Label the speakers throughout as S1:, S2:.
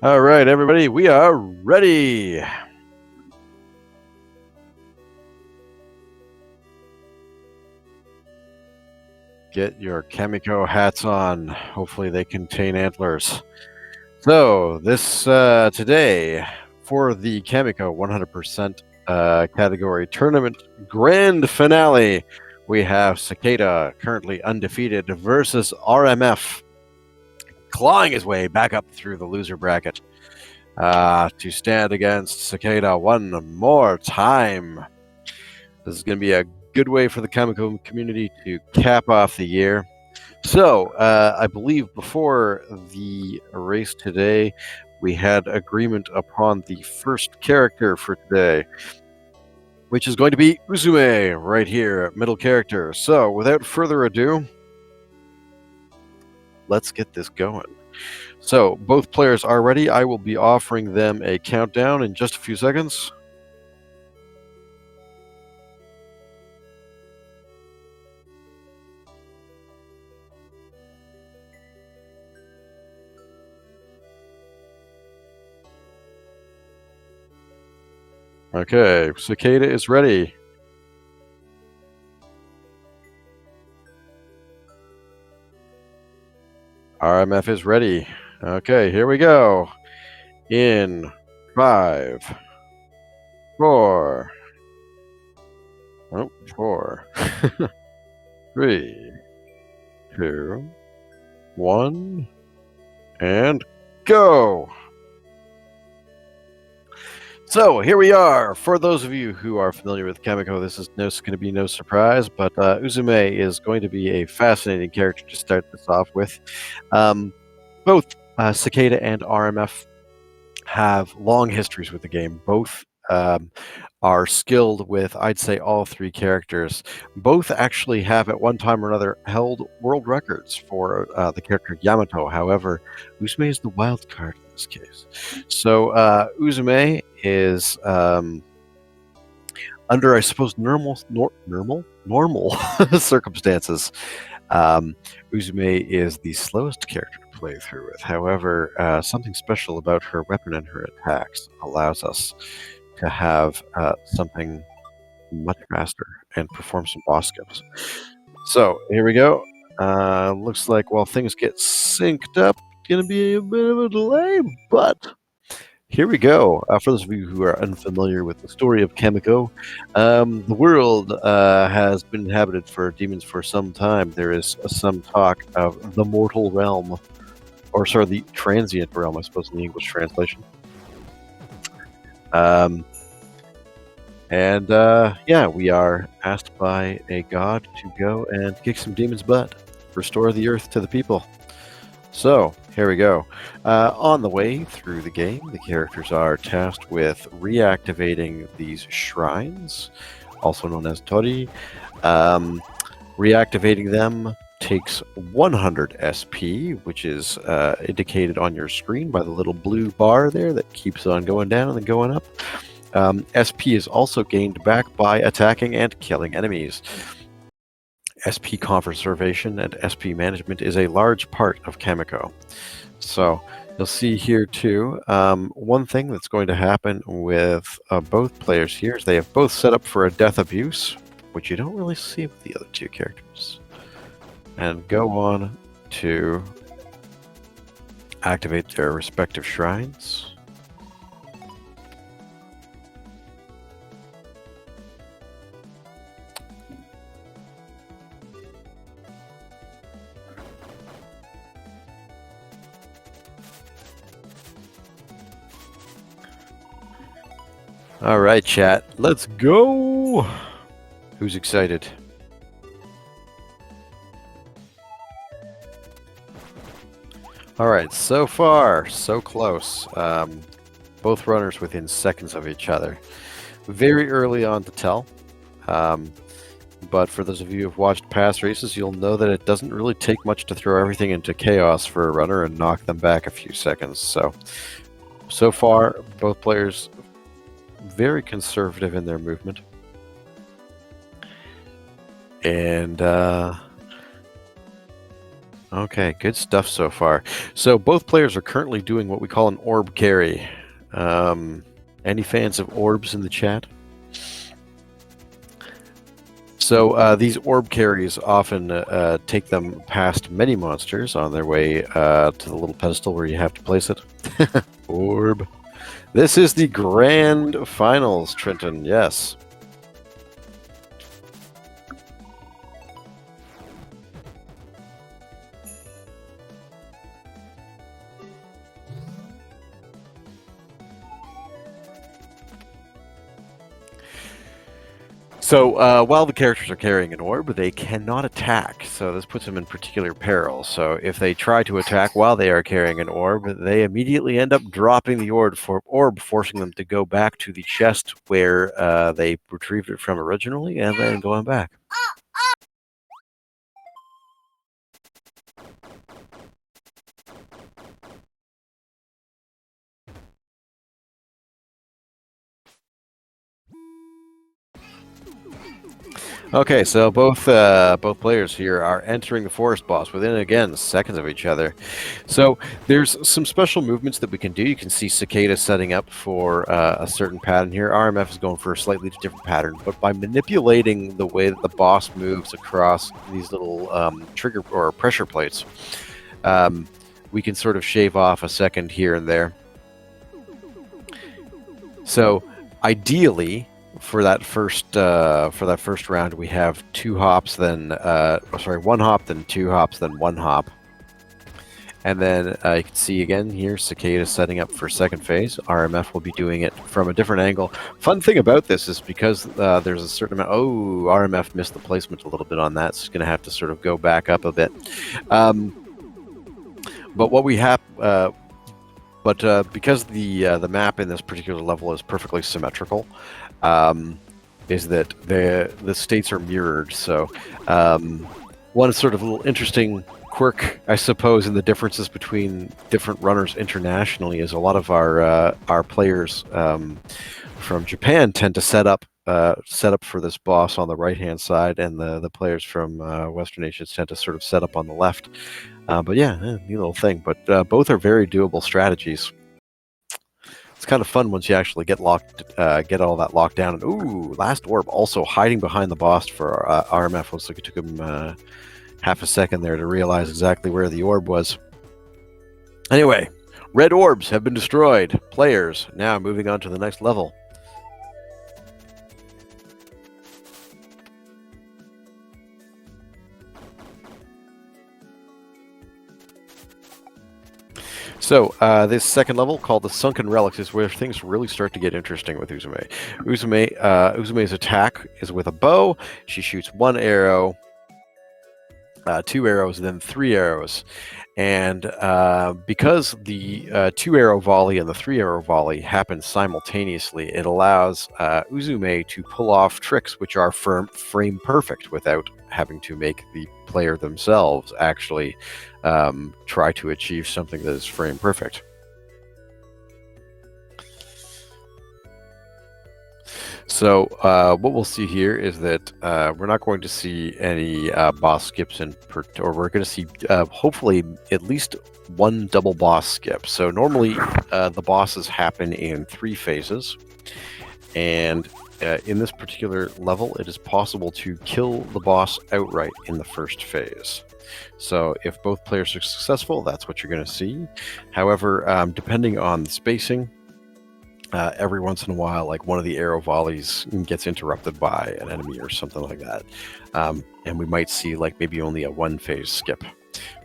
S1: All right, everybody, we are ready. Get your Kamiko hats on. Hopefully they contain antlers. So this today for the Kamiko 100% category tournament grand finale, we have Cicada, currently undefeated, versus RMF, clawing his way back up through the loser bracket to stand against Cicada one more time. This is going to be a good way for the Kamiko community to cap off the year. So, I believe before the race today, we had agreement upon the first character for today, which is going to be Uzume, right here, middle character. So, without further ado, let's get this going. So, both players are ready. I will be offering them a countdown in just a few seconds. Okay, Cicada is ready. RMF is ready. Okay, here we go. In 5, 4, 3, 2, 1, and go! So here we are. For those of you who are familiar with Kamiko, this is going to be no surprise, but Uzume is going to be a fascinating character to start this off with. Both Cicada and RMF have long histories with the game. Both are skilled with, I'd say, all three characters. Both actually have at one time or another held world records for the character Yamato. However, Uzume is the wild card in this case. So Uzume is under, I suppose, normal circumstances. Uzume is the slowest character to play through with. However, something special about her weapon and her attacks allows us to have something much faster and perform some boss skills. So here we go. Looks like while things get synced up, it's going to be a bit of a delay, but here we go. For those of you who are unfamiliar with the story of Kamiko, the world has been inhabited for demons for some time. There is some talk of the mortal realm, or sorry, the transient realm, I suppose, in the English translation. Yeah, we are asked by a god to go and kick some demons' butt, restore the earth to the people. So, here we go. On the way through the game, the characters are tasked with reactivating these shrines, also known as tori. Reactivating them takes 100 SP, which is indicated on your screen by the little blue bar there that keeps on going down and then going up. SP is also gained back by attacking and killing enemies. SP conservation and SP management is a large part of Kamiko. So you'll see here too, one thing that's going to happen with both players here is they have both set up for a death abuse, which you don't really see with the other two characters, and go on to activate their respective shrines. All right, chat, let's go. Who's excited? All right, so far, so close. Both runners within seconds of each other. Very early on to tell. But for those of you who've watched past races, you'll know that it doesn't really take much to throw everything into chaos for a runner and knock them back a few seconds. So far, both players very conservative in their movement. And Okay, good stuff so far. So both players are currently doing what we call an orb carry. Any fans of orbs in the chat? So these orb carries often take them past many monsters on their way to the little pedestal where you have to place it. Orb. This is the grand finals, Trenton. Yes. So while the characters are carrying an orb, they cannot attack. So this puts them in particular peril. So if they try to attack while they are carrying an orb, they immediately end up dropping the orb, forcing them to go back to the chest where they retrieved it from originally, and then going back. Okay, so both players here are entering the forest boss within, again, seconds of each other. So there's some special movements that we can do. You can see Cicada setting up for a certain pattern here. RMF is going for a slightly different pattern, but by manipulating the way that the boss moves across these little trigger or pressure plates, we can sort of shave off a second here and there. So ideally, for that first round, we have 2 hops, then 1 hop, then 2 hops, then 1 hop, and then you can see again here Cicada setting up for second phase. RMF will be doing it from a different angle. Fun thing about this is because there's a certain amount. Oh, RMF missed the placement a little bit on that, so it's going to have to sort of go back up a bit. But what we have. Because the map in this particular level is perfectly symmetrical, is that the states are mirrored. So one sort of little interesting quirk, I suppose, in the differences between different runners internationally is a lot of our players from Japan tend to set up for this boss on the right-hand side, and the players from Western nations tend to sort of set up on the left. But yeah, neat little thing. But both are very doable strategies. It's kind of fun once you actually get all that locked down. And ooh, last orb also hiding behind the boss for RMF. Looks like it took him half a second there to realize exactly where the orb was. Anyway, red orbs have been destroyed. Players now moving on to the next level. So this second level, called the Sunken Relics, is where things really start to get interesting with Uzume. Uzume's attack is with a bow. She shoots 1 arrow, 2 arrows, then 3 arrows. And because the 2-arrow volley and the 3-arrow volley happen simultaneously, it allows Uzume to pull off tricks which are frame perfect without having to make the player themselves actually try to achieve something that is frame perfect. So what we'll see here is that we're not going to see any boss skips, or we're going to see hopefully at least 1 double boss skip. So normally the bosses happen in 3 phases, and in this particular level, it is possible to kill the boss outright in the first phase. So if both players are successful, that's what you're going to see. However, depending on the spacing, every once in a while, like one of the arrow volleys gets interrupted by an enemy or something like that. And we might see like maybe only a 1 phase skip.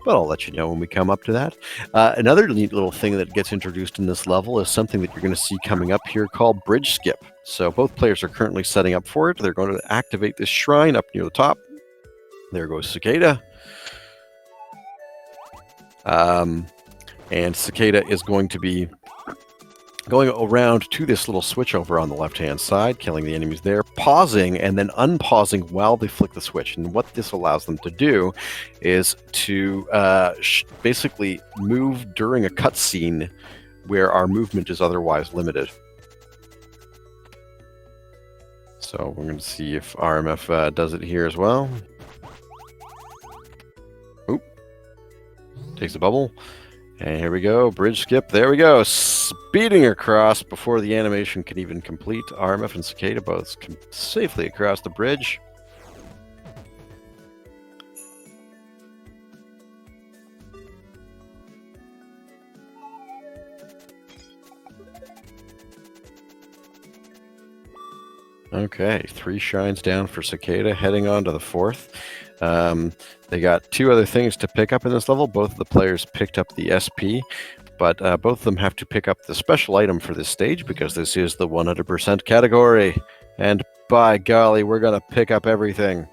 S1: But I'll let you know when we come up to that. Another neat little thing that gets introduced in this level is something that you're going to see coming up here called Bridge Skip. So both players are currently setting up for it. They're going to activate this shrine up near the top. There goes Cicada. And Cicada is going to be going around to this little switch over on the left-hand side, killing the enemies there, pausing, and then unpausing while they flick the switch. And what this allows them to do is to basically move during a cutscene where our movement is otherwise limited. So we're going to see if RMF does it here as well. Oop. Takes the bubble. And here we go. Bridge skip. There we go. Speeding across before the animation can even complete. RMF and Cicada both safely across the bridge. Okay, 3 shines down for Cicada, heading on to the 4th. They got 2 other things to pick up in this level. Both of the players picked up the SP, but both of them have to pick up the special item for this stage because this is the 100% category. And by golly, we're going to pick up everything.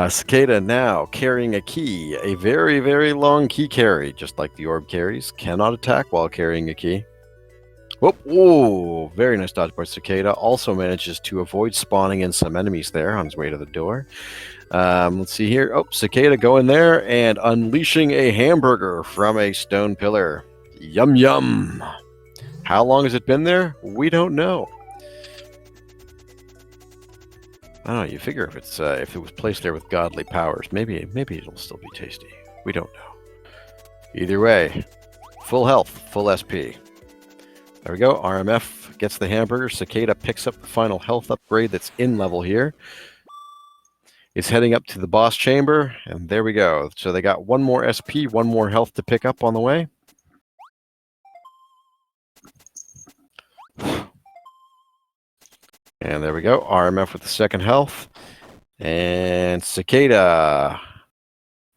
S1: Cicada now carrying a key, a very, very long key carry, just like the orb carries. Cannot attack while carrying a key. Whoop! Whoa! Very nice dodge by Cicada. Also manages to avoid spawning in some enemies there on his way to the door. Let's see here. Oh, Cicada going there and unleashing a hamburger from a stone pillar. Yum yum! How long has it been there? We don't know. I don't know. You figure if it was placed there with godly powers, maybe it'll still be tasty. We don't know. Either way, full health, full SP. There we go. RMF gets the hamburger. Cicada picks up the final health upgrade that's in level here. Is heading up to the boss chamber, and there we go. So they got 1 more SP, 1 more health to pick up on the way. And there we go. RMF with the 2nd health. And Cicada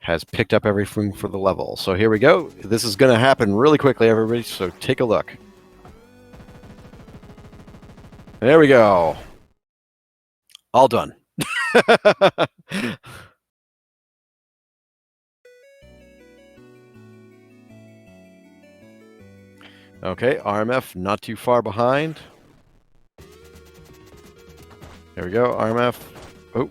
S1: has picked up everything for the level. So here we go. This is going to happen really quickly, everybody, so take a look. There we go. All done. Okay, RMF not too far behind. There we go, RMF. Oh.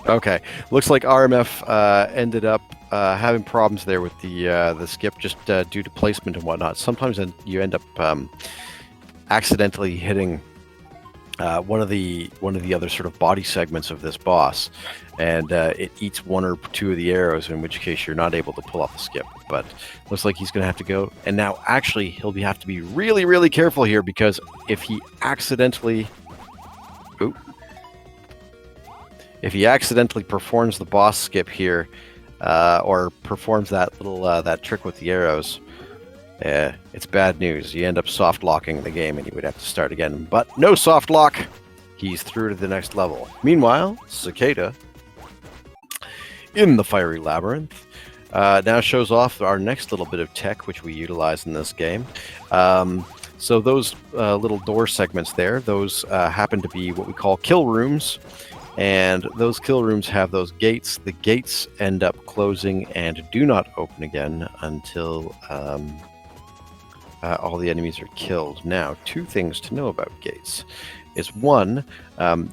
S1: Okay, looks like RMF ended up having problems there with the skip just due to placement and whatnot. Sometimes you end up accidentally hitting one of the other sort of body segments of this boss, and it eats 1 or 2 of the arrows, in which case you're not able to pull off the skip. But looks like he's going to have to go, and now actually he'll have to be really, really careful here, because if he accidentally performs the boss skip here, or performs that little that trick with the arrows, it's bad news. You end up soft locking the game and you would have to start again. But no soft lock. He's through to the next level. Meanwhile, Cicada in the fiery labyrinth now shows off our next little bit of tech, which we utilize in this game. So those little door segments there, those happen to be what we call kill rooms. And those kill rooms have those gates. The gates end up closing and do not open again until all the enemies are killed. Now, 2 things to know about gates is 1,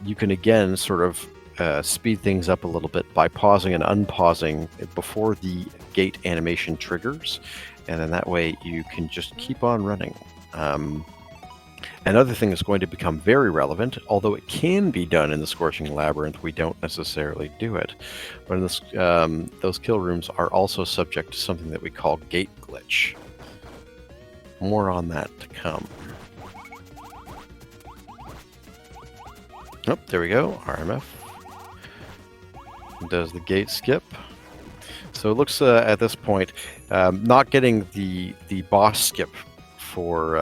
S1: you can again sort of speed things up a little bit by pausing and unpausing before the gate animation triggers, and then that way you can just keep on running. Another thing that's going to become very relevant, although it can be done in the Scorching Labyrinth, we don't necessarily do it. But in this, those kill rooms are also subject to something that we call gate glitch. More on that to come. Oh, there we go. RMF does the gate skip. So it looks at this point, not getting the boss skip for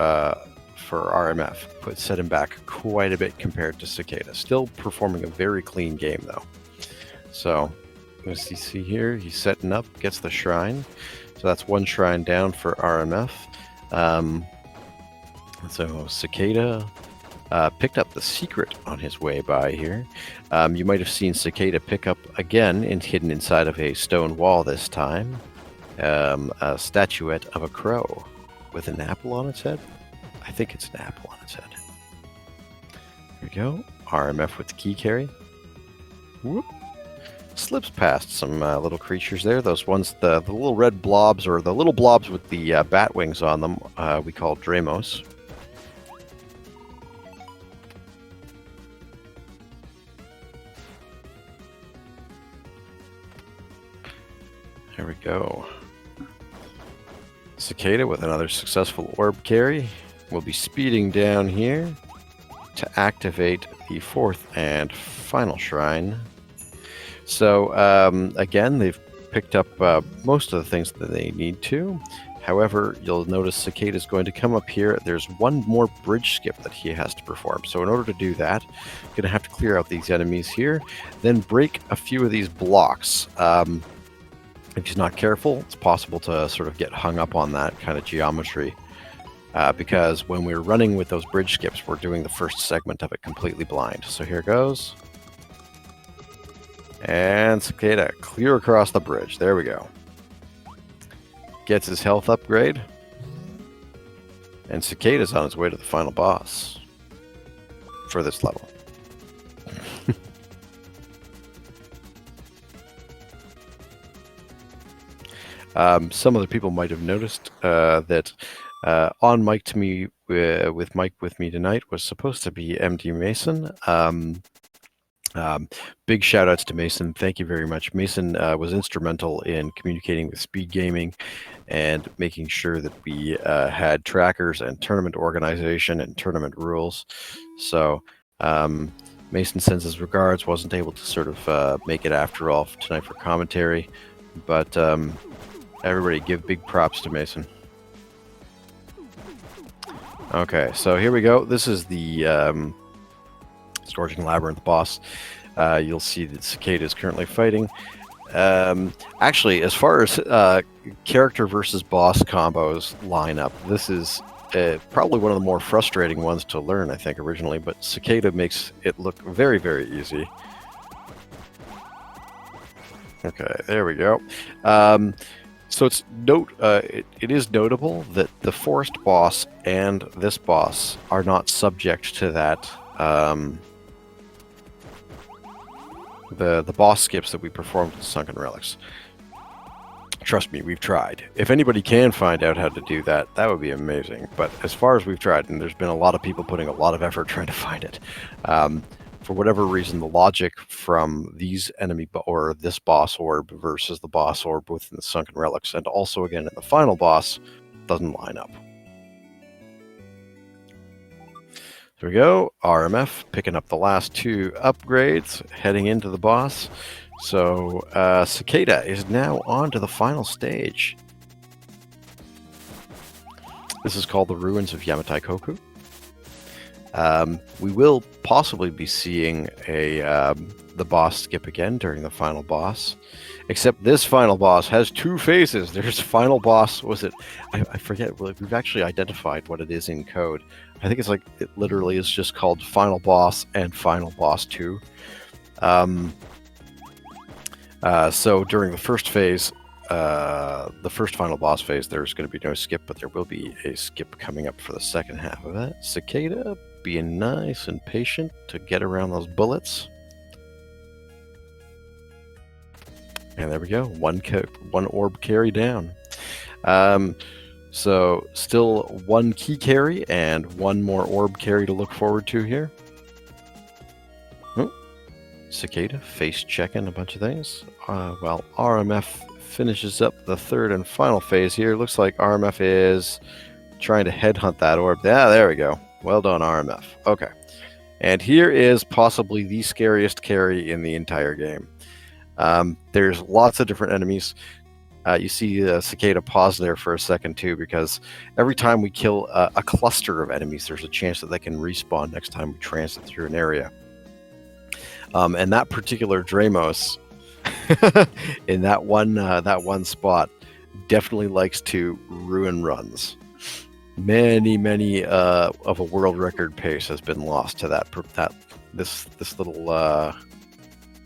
S1: RMF set him back quite a bit compared to Cicada. Still performing a very clean game though. So as you see here, he's setting up, gets the shrine. So that's 1 shrine down for RMF. So Cicada picked up the secret on his way by here. You might have seen Cicada pick up again, hidden inside of a stone wall this time, a statuette of a crow with an apple on its head. I think it's an apple on its head. There we go. RMF with the key carry. Whoop. Slips past some little creatures there. Those ones, the little red blobs, or the little blobs with the bat wings on them, we call Dramos. There we go. Cicada with another successful orb carry will be speeding down here to activate the fourth and final shrine. So again, they've picked up most of the things that they need to. However, you'll notice Cicada is going to come up here. There's one more bridge skip that he has to perform. So in order to do that, you're going to have to clear out these enemies here, then break a few of these blocks. If he's not careful, it's possible to sort of get hung up on that kind of geometry. Because when we're running with those bridge skips, we're doing the first segment of it completely blind. So here goes. And Cicada, clear across the bridge. There we go. Gets his health upgrade. And Cicada's on his way to the final boss for this level. Some other people might have noticed that on mic to me with Mike with me tonight was supposed to be MD Mason. Big shout outs to Mason. Thank you very much. Mason was instrumental in communicating with Speed Gaming and making sure that we had trackers and tournament organization and tournament rules. So Mason sends his regards. Wasn't able to sort of make it after all tonight for commentary, but everybody give big props to Mason. Okay, so here we go. This is the Scourging Labyrinth boss. You'll see that Cicada is currently fighting. Actually, as far as character versus boss combos line up, this is probably one of the more frustrating ones to learn, I think, originally, but Cicada makes it look very, very easy. Okay, there we go. So it's it is notable that the forest boss and this boss are not subject to that the boss skips that we performed with Sunken Relics. Trust me, we've tried. If anybody can find out how to do that, that would be amazing. But as far as we've tried, and there's been a lot of people putting a lot of effort trying to find it, for whatever reason, the logic from these or this boss orb versus the boss orb within the Sunken Relics, and also again in the final boss, doesn't line up. There we go. RMF picking up the last two upgrades, heading into the boss. So Cicada is now on to the final stage. This is called the Ruins of Yamatai Koku. We will possibly be seeing the boss skip again during the final boss, except this final boss has two phases. There's final boss, I forget, we've actually identified what it is in code. I think it's like, it literally is just called Final Boss and Final Boss 2. So during the first phase, the first final boss phase, there's going to be no skip, but there will be a skip coming up for the second half of that. Cicada being nice and patient to get around those bullets. And there we go, one orb carry down. So still one key carry and one more orb carry to look forward to here. Oh, Cicada face checking a bunch of things. While RMF finishes up the third and final phase here. Looks like RMF is trying to headhunt that orb. Yeah, there we go. Well done, RMF. Okay. And here is possibly the scariest carry in the entire game. There's lots of different enemies. You see Cicada pause there for a second too, because every time we kill a cluster of enemies, there's a chance that they can respawn next time we transit through an area. And that particular Dramos in that one spot definitely likes to ruin runs. Many of a world record pace has been lost to this little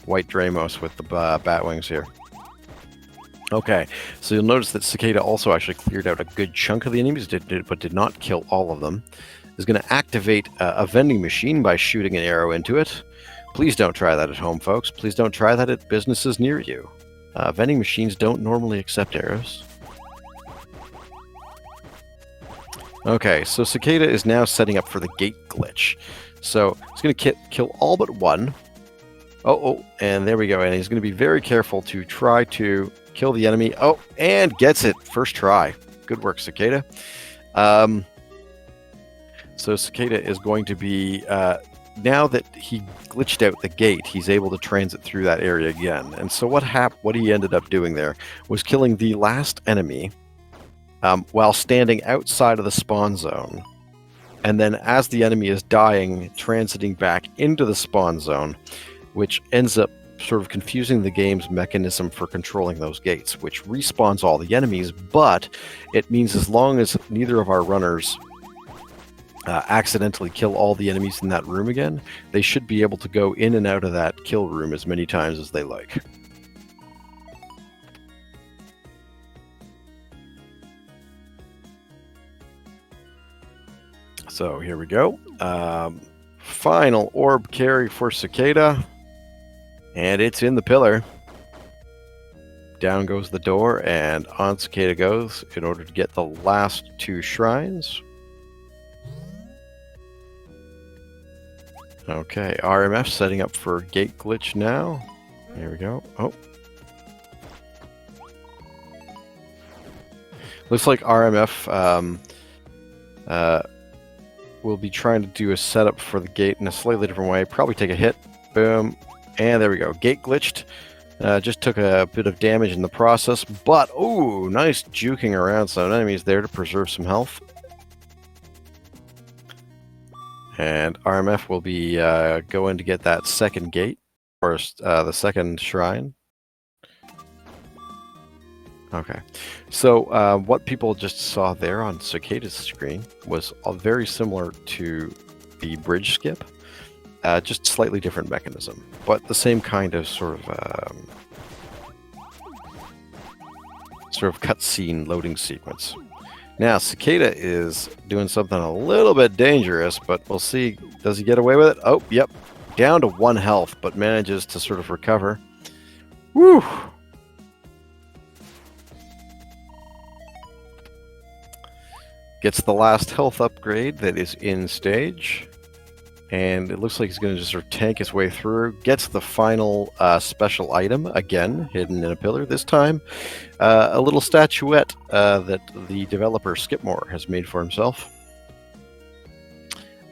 S1: white Dramos with the bat wings here. Okay, so you'll notice that Cicada also actually cleared out a good chunk of the enemies, but did not kill all of them. Is going to activate a vending machine by shooting an arrow into it. Please don't try that at home, folks. Please don't try that at businesses near you. Vending machines don't normally accept arrows. Okay, so Cicada is now setting up for the gate glitch. So he's going to kill all but one. Oh, and there we go. And he's going to be very careful to try to kill the enemy. Oh, and gets it first try. Good work, Cicada. So Cicada is going to be, now that he glitched out the gate, he's able to transit through that area again. And so what he ended up doing there was killing the last enemy while standing outside of the spawn zone. And then as the enemy is dying, transiting back into the spawn zone, which ends up sort of confusing the game's mechanism for controlling those gates, which respawns all the enemies, but it means as long as neither of our runners accidentally kill all the enemies in that room again, they should be able to go in and out of that kill room as many times as they like. So here we go. Final orb carry for Cicada. And it's in the pillar. Down goes the door, and on Cicada goes in order to get the last 2 shrines. Okay, RMF setting up for gate glitch now. Here we go. Oh. Looks like RMF will be trying to do a setup for the gate in a slightly different way. Probably take a hit. Boom. And there we go. Gate glitched. Just took a bit of damage in the process. But, ooh, nice juking around some enemies there to preserve some health. And RMF will be going to get that second gate, or the second shrine. Okay, so what people just saw there on Cicada's screen was very similar to the bridge skip, just slightly different mechanism, but the same kind of sort of cutscene loading sequence. Now, Cicada is doing something a little bit dangerous, but we'll see. Does he get away with it? Oh, yep. Down to 1 health, but manages to sort of recover. Woo! Gets the last health upgrade that is in stage. And it looks like he's going to just sort of tank his way through. Gets the final special item, again, hidden in a pillar. This time, a little statuette that the developer Skipmore has made for himself.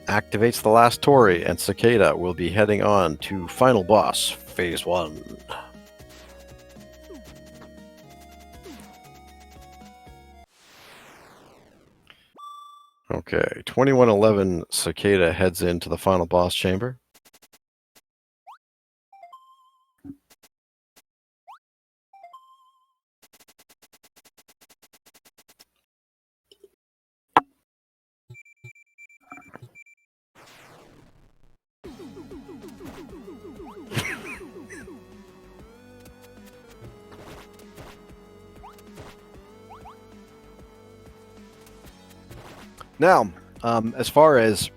S1: Activates the last Torii, and Cicada will be heading on to final boss, phase 1. Okay, 2111 Cicada heads into the final boss chamber. Now, as far as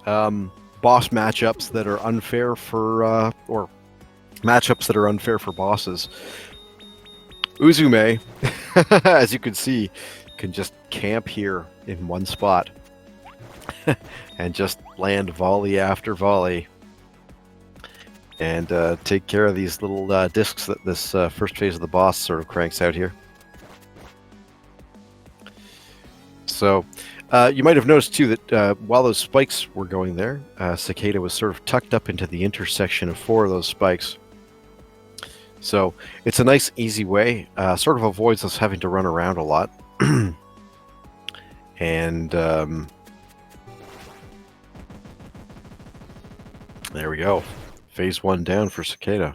S1: boss matchups that are unfair for, or matchups that are unfair for bosses, Uzume, as you can see, can just camp here in one spot and just land volley after volley and take care of these little discs that this first phase of the boss sort of cranks out here. So you might have noticed too that while those spikes were going there, Cicada was sort of tucked up into the intersection of 4 of those spikes. So it's a nice, easy way. Sort of avoids us having to run around a lot. And there we go. Phase 1 down for Cicada.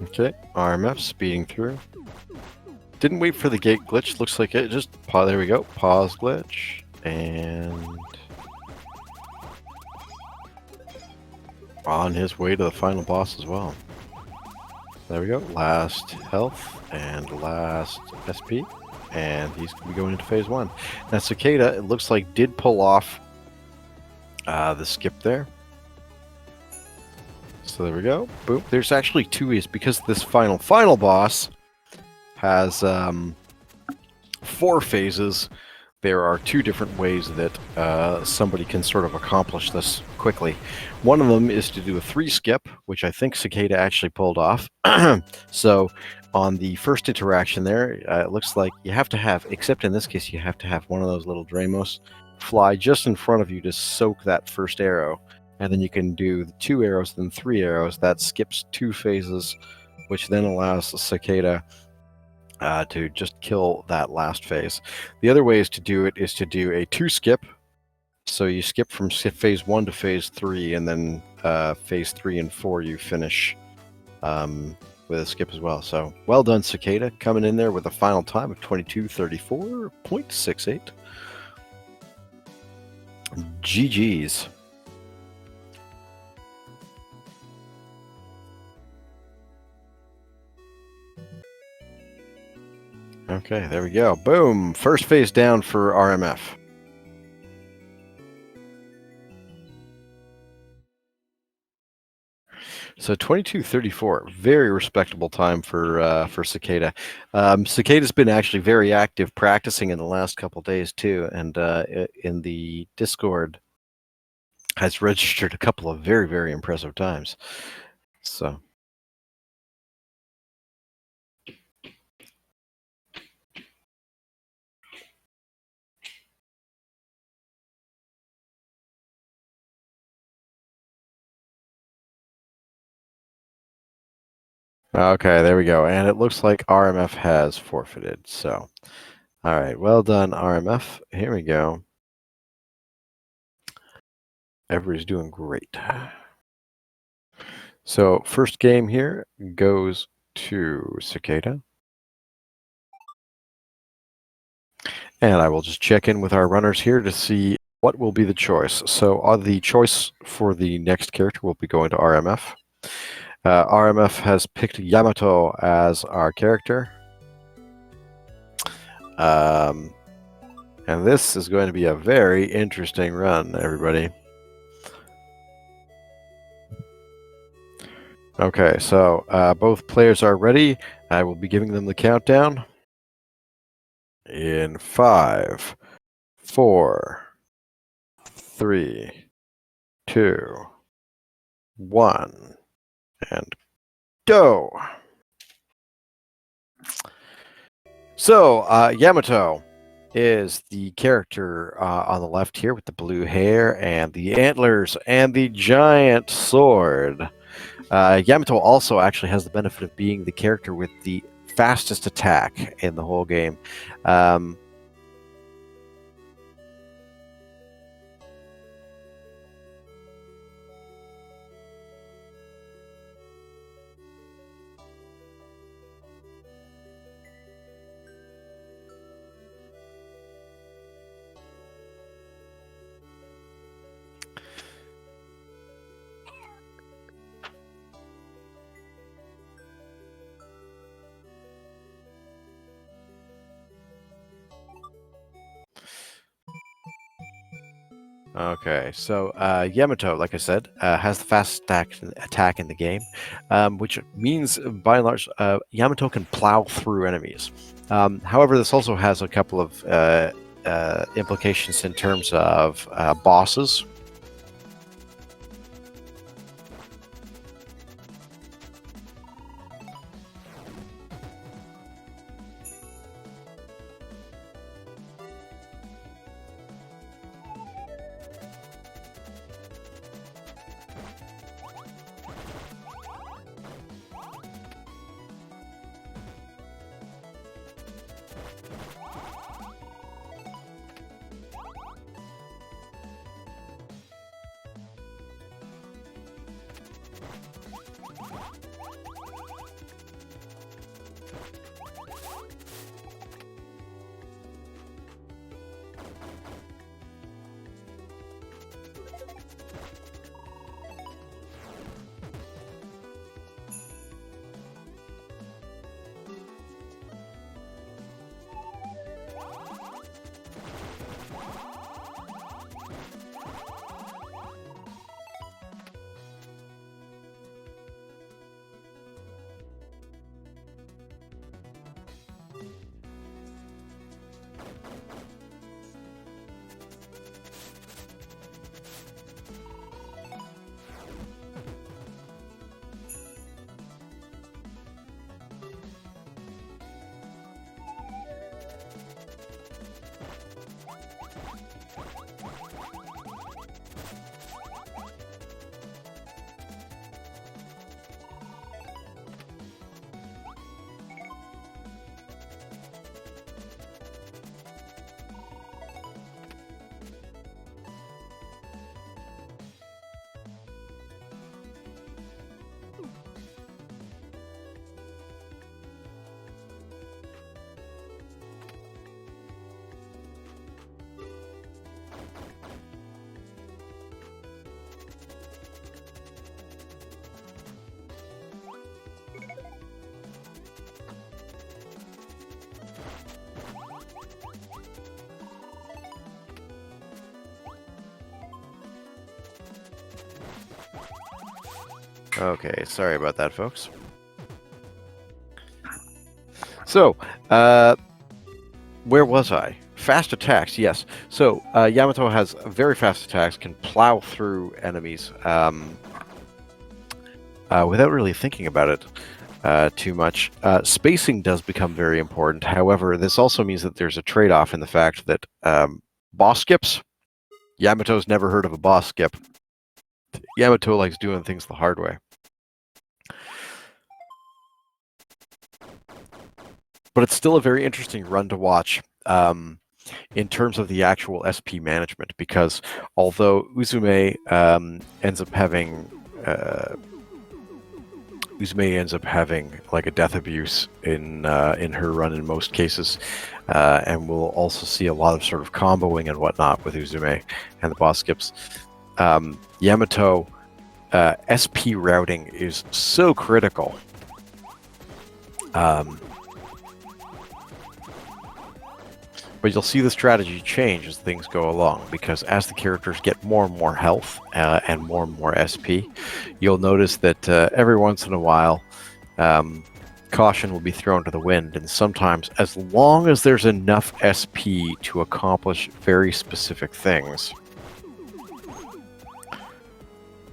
S1: Okay, RMF speeding through. Didn't wait for the gate glitch. Looks like it just there we go. Pause glitch and on his way to the final boss as well. There we go. Last health and last SP, and he's gonna be going into phase 1. Now Cicada, it looks like, did pull off the skip there. So there we go. Boom. There's actually 2 is because this final boss has 4 phases. there are two different ways that somebody can sort of accomplish this quickly. One of them is to do a 3-skip, which I think Cicada actually pulled off. So on the first interaction there, it looks like you have to have, except in this case, you have to have one of those little Dramos fly just in front of you to soak that first arrow. And then you can do the 2 arrows, then 3 arrows. That skips 2 phases, which then allows the Cicada to just kill that last phase. The other way is to do it is to do a 2-skip. So you skip from phase 1 to phase 3, and then phase 3 and 4 you finish with a skip as well. So well done, Cicada, coming in there with a final time of 22:34.68. GG's. Okay, there we go. Boom! First phase down for RMF. So 22:34, very respectable time for Cicada. Cicada's been actually very active practicing in the last couple days too, and in the Discord has registered a couple of very, very impressive times. So. Okay, there we go. And it looks like RMF has forfeited. So, all right, well done, RMF. Here we go. Everybody's doing great. So, first game here goes to Cicada. And I will just check in with our runners here to see what will be the choice. So, the choice for the next character will be going to RMF. RMF has picked Yamato as our character. And this is going to be a very interesting run, everybody. Okay, so both players are ready. I will be giving them the countdown. In 5, 4, 3, 2, 1, and go! So, Yamato is the character on the left here with the blue hair and the antlers and the giant sword. Yamato also actually has the benefit of being the character with the fastest attack in the whole game. Okay, so Yamato, like I said, has the fastest attack in the game, which means, by and large, Yamato can plow through enemies. However, this also has a couple of implications in terms of bosses. Okay, sorry about that, folks. So, where was I? Fast attacks, yes. So, Yamato has very fast attacks, can plow through enemies without really thinking about it too much. Spacing does become very important. However, this also means that there's a trade-off in the fact that boss skips, Yamato's never heard of a boss skip. Yamato likes doing things the hard way. But it's still a very interesting run to watch in terms of the actual SP management, because although Uzume ends up having like a death abuse in her run in most cases, and we'll also see a lot of sort of comboing and whatnot with Uzume and the boss skips. Yamato SP routing is so critical. But you'll see the strategy change as things go along, because as the characters get more and more health and more SP, you'll notice that every once in a while, caution will be thrown to the wind, and sometimes, as long as there's enough SP to accomplish very specific things,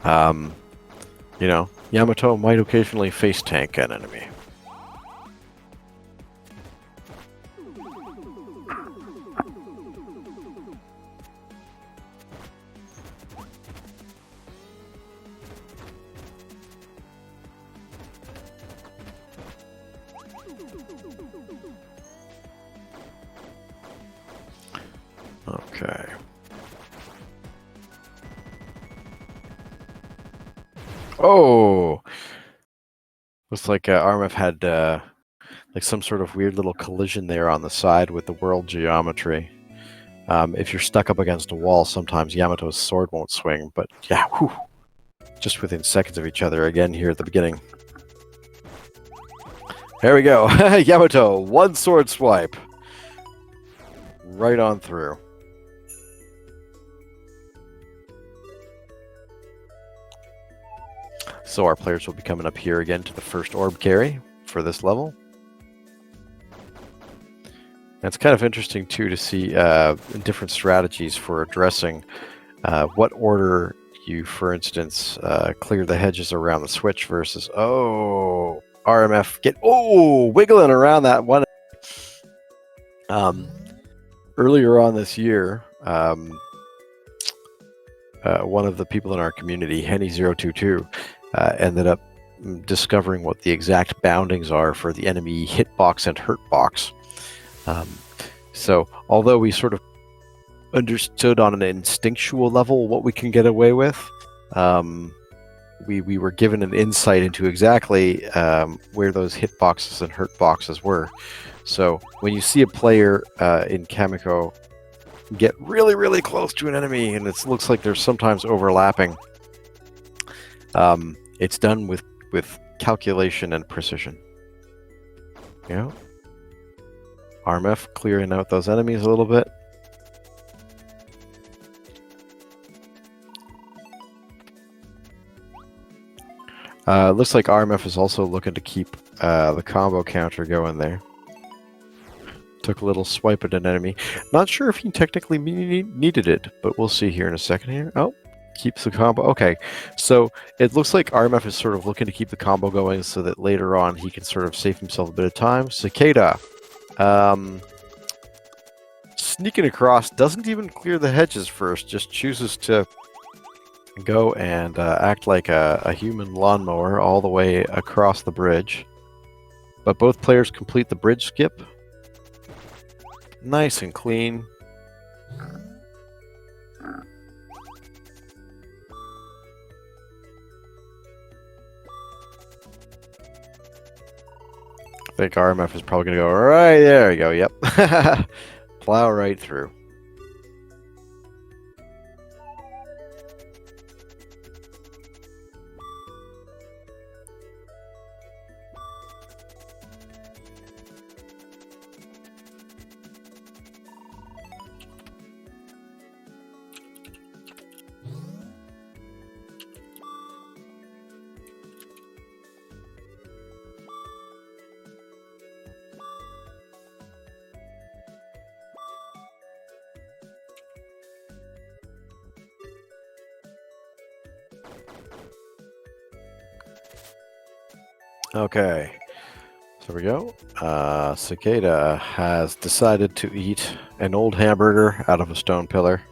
S1: you know, Yamato might occasionally face tank an enemy. Okay. Oh! Looks like RMF had like some sort of weird little collision there on the side with the world geometry. If you're stuck up against a wall, sometimes Yamato's sword won't swing, but yeah, whew, just within seconds of each other again here at the beginning. There we go. Yamato, one sword swipe. Right on through. So our players will be coming up here again to the first orb carry for this level. And it's kind of interesting too to see different strategies for addressing what order you, for instance, clear the hedges around the switch versus, oh, RMF wiggling around that one. Earlier on this year, one of the people in our community, Henny022, ended up discovering what the exact boundings are for the enemy hitbox and hurtbox. So although we sort of understood on an instinctual level what we can get away with, we were given an insight into exactly where those hitboxes and hurtboxes were. So when you see a player in Kamiko get really, really close to an enemy and it looks like there's sometimes overlapping, it's done with calculation and precision. Yeah. RMF clearing out those enemies a little bit. Looks like RMF is also looking to keep the combo counter going there. Took a little swipe at an enemy. Not sure if he technically needed it, but we'll see here in a second here. Oh, keeps the combo. Okay, so it looks like RMF is sort of looking to keep the combo going so that later on he can sort of save himself a bit of time. Cicada. Sneaking across, doesn't even clear the hedges first, just chooses to go and act like a human lawnmower all the way across the bridge. But both players complete the bridge skip. Nice and clean. I think RMF is probably going to go right there. You go. Yep. Plow right through. Okay, so we go. Cicada has decided to eat an old hamburger out of a stone pillar.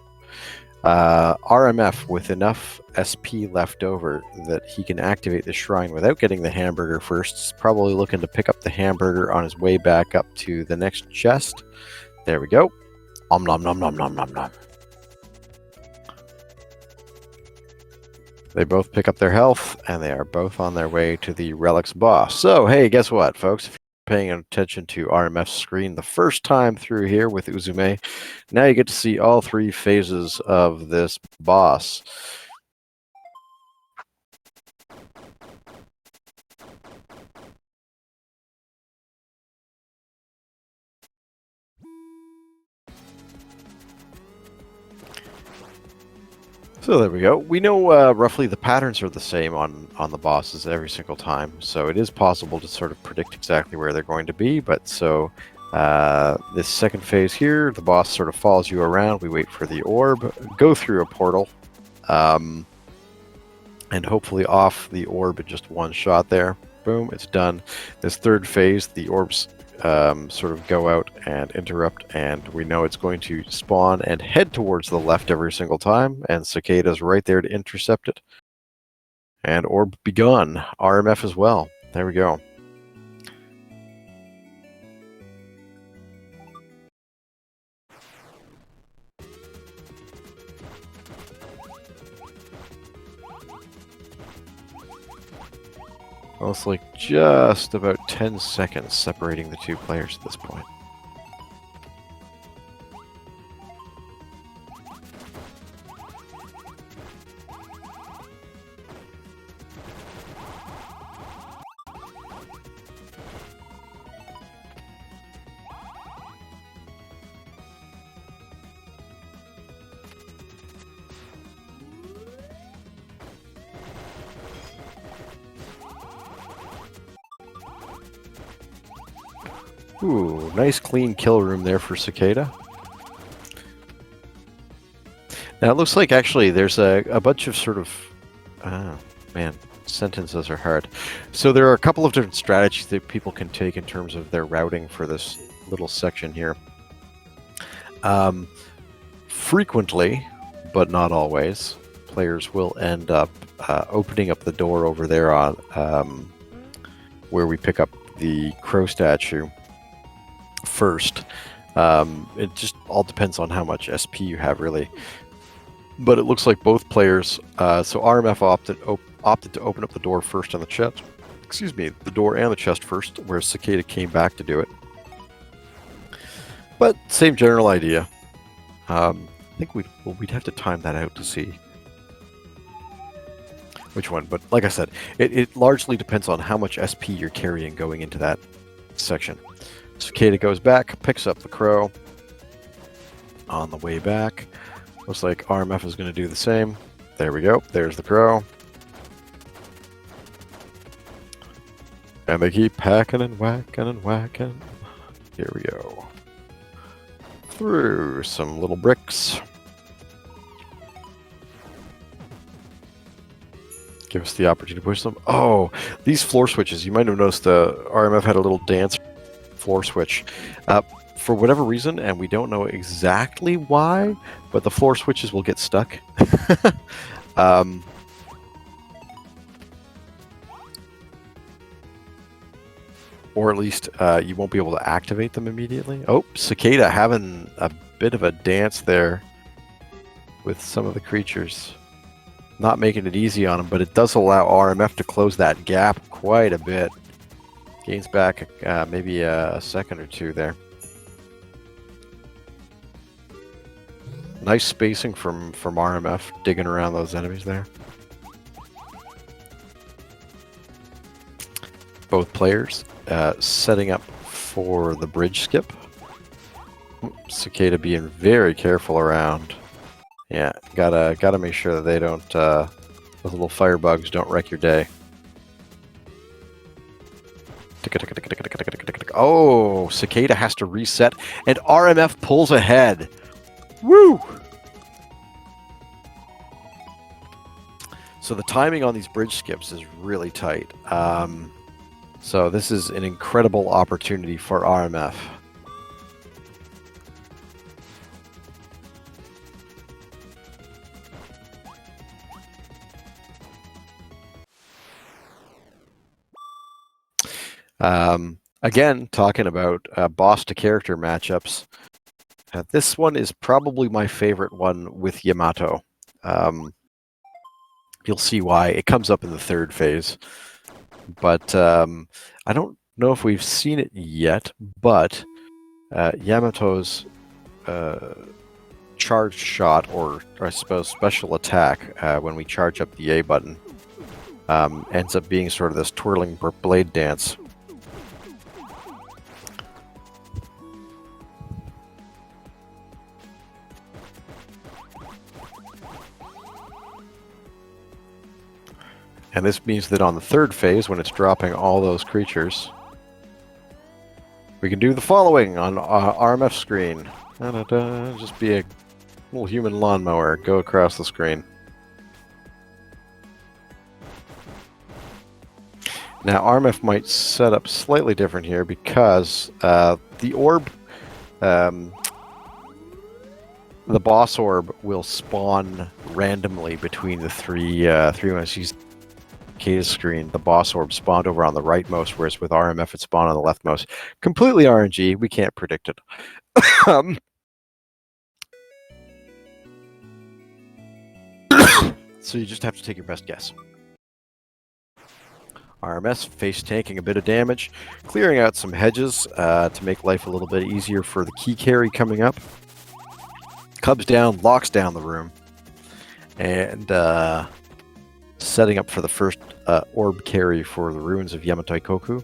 S1: RMF with enough SP left over that he can activate the shrine without getting the hamburger first. He's probably looking to pick up the hamburger on his way back up to the next chest. There we go. Om nom nom nom nom nom nom. They both pick up their health, and they are both on their way to the Relics boss. So, hey, guess what, folks? If you're paying attention to RMF's screen the first time through here with Uzume, now you get to see all 3 phases of this boss. So there we go. We know roughly the patterns are the same on the bosses every single time, so it is possible to sort of predict exactly where they're going to be. But so this second phase here, the boss sort of follows you around. We wait for the orb, go through a portal, and hopefully off the orb in just one shot there. Boom, it's done. This third phase, the orbs sort of go out and interrupt, and we know it's going to spawn and head towards the left every single time, and Cicada's right there to intercept it. And orb begun. RMF as well. There we go. Well, it's like just about 10 seconds separating the 2 players at this point. Ooh, nice clean kill room there for Cicada. Now it looks like actually there's a bunch of sort of... man, sentences are hard. So there are a couple of different strategies that people can take in terms of their routing for this little section here. Frequently, but not always, players will end up opening up the door over there on where we pick up the crow statue first. It just all depends on how much SP you have, really. But it looks like both players, so RMF opted to open up the door first on the chest. Excuse me, the door and the chest first, whereas Cicada came back to do it. But same general idea. I think we'd have to time that out to see which one. But like I said, it largely depends on how much SP you're carrying going into that section. Cicada goes back, picks up the crow on the way back. Looks like RMF is going to do the same. There we go. There's the crow. And they keep hacking and whacking and whacking. Here we go. Through some little bricks. Give us the opportunity to push them. Oh, these floor switches. You might have noticed the RMF had a little dance floor switch. For whatever reason, and we don't know exactly why, but the floor switches will get stuck. Or at least you won't be able to activate them immediately. Oh, Cicada having a bit of a dance there with some of the creatures. Not making it easy on them, but it does allow RMF to close that gap quite a bit. Gains back maybe a second or two there. Nice spacing from RMF, digging around those enemies there. Both players setting up for the bridge skip. Cicada being very careful around. Yeah, gotta make sure that they don't those little firebugs don't wreck your day. Oh, Cicada has to reset, and RMF pulls ahead. Woo! So the timing on these bridge skips is really tight. So this is an incredible opportunity for RMF. Again, talking about boss to character matchups, this one is probably my favorite one with Yamato. You'll see why. It comes up in the third phase. But I don't know if we've seen it yet, but Yamato's charged shot, or I suppose special attack, when we charge up the A button, ends up being sort of this twirling blade dance. And this means that on the third phase, when it's dropping all those creatures, we can do the following on RMF screen. Just be a little human lawnmower, go across the screen. Now RMF might set up slightly different here because the orb, the boss orb, will spawn randomly between the three ones. Cicada's screen, the boss orb spawned over on the rightmost, whereas with RMF it spawned on the leftmost. Completely RNG, we can't predict it. So you just have to take your best guess. RMS face tanking a bit of damage, clearing out some hedges to make life a little bit easier for the key carry coming up. Cubs down, locks down the room, and setting up for the first orb carry for the ruins of Yamato-Koku.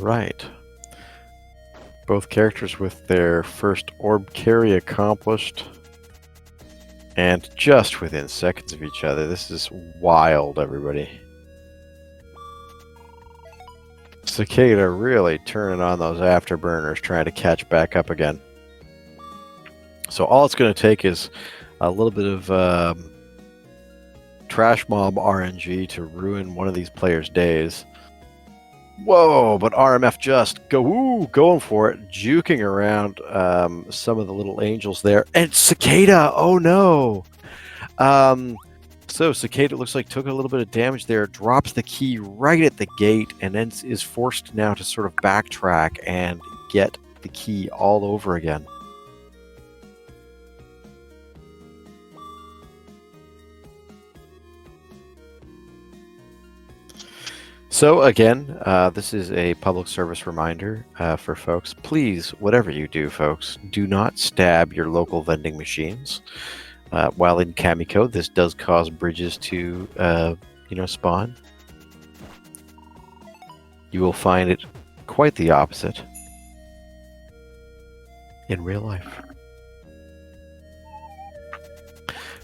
S1: Right. Both characters with their first orb carry accomplished. And just within seconds of each other. This is wild, everybody. Cicada really turning on those afterburners, trying to catch back up again. So all it's going to take is a little bit of trash mob RNG to ruin one of these players' days. Whoa, but RMF just going for it, juking around some of the little angels there. And Cicada, oh no! So Cicada looks like took a little bit of damage there, drops the key right at the gate, and then is forced now to sort of backtrack and get the key all over again. So again, this is a public service reminder for folks. Please, whatever you do, folks, do not stab your local vending machines. While in Kamiko, this does cause bridges to, spawn. You will find it quite the opposite in real life.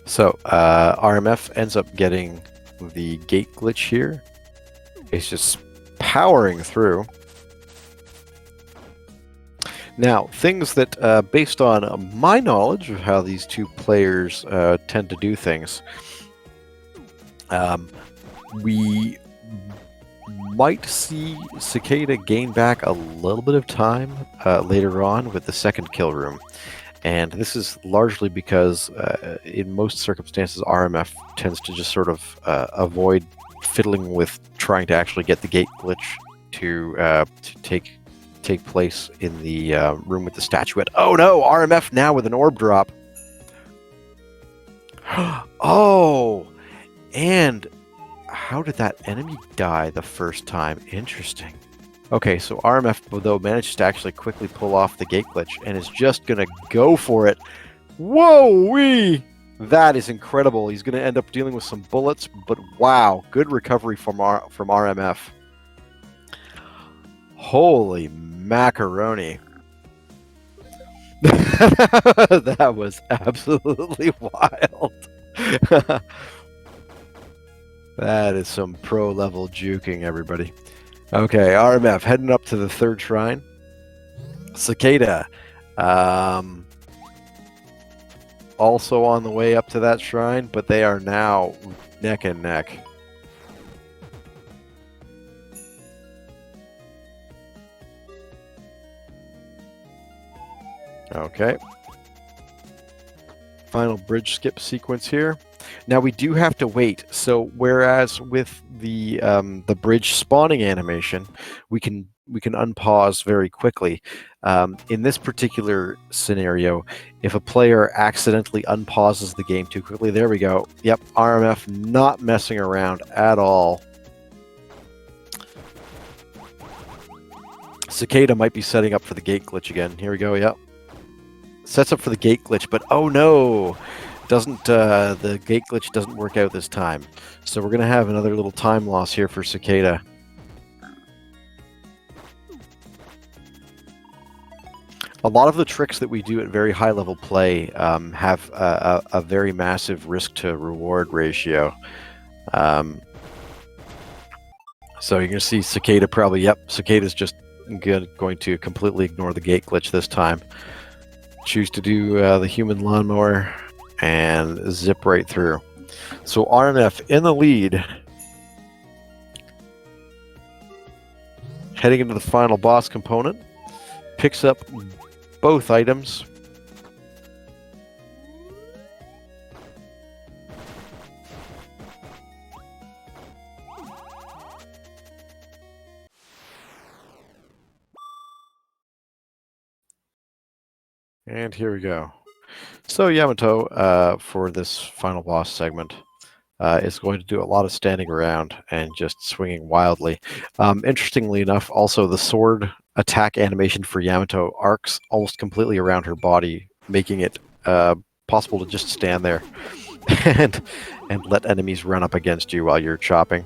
S1: So RMF ends up getting the gate glitch here. It's just powering through. Now, things that, based on my knowledge of how these two players tend to do things, we might see Cicada gain back a little bit of time later on with the second kill room. And this is largely because, in most circumstances, RMF tends to just sort of avoid fiddling with trying to actually get the gate glitch to take place in the room with the statuette. Oh no, RMF now with an orb drop. Oh, and how did that enemy die the first time? Interesting. Okay, so RMF, though, managed to actually quickly pull off the gate glitch and is just going to go for it. Whoa-wee! That is incredible. He's going to end up dealing with some bullets, but wow, good recovery from RMF. Holy macaroni. That was absolutely wild. That is some pro level juking, everybody. Okay, RMF heading up to the third shrine. Cicada, also on the way up to that shrine, but they are now neck and neck. Okay. Final bridge skip sequence here. Now we do have to wait. So whereas with the bridge spawning animation, we can unpause very quickly. In this particular scenario, if a player accidentally unpauses the game too quickly, there we go. Yep, RMF not messing around at all. Cicada might be setting up for the gate glitch again. Here we go. Yep. Sets up for the gate glitch, but oh no, doesn't the gate glitch doesn't work out this time. So we're gonna have another little time loss here for Cicada. A lot of the tricks that we do at very high level play have a very massive risk to reward ratio. So you're gonna see Cicada probably. Yep, Cicada's just going to completely ignore the gate glitch this time. Choose to do the human lawnmower and zip right through. So RMF in the lead. Heading into the final boss component. Picks up both items. And here we go. So Yamato, for this final boss segment, is going to do a lot of standing around and just swinging wildly. Interestingly enough, also the sword attack animation for Yamato arcs almost completely around her body, making it possible to just stand there and let enemies run up against you while you're chopping.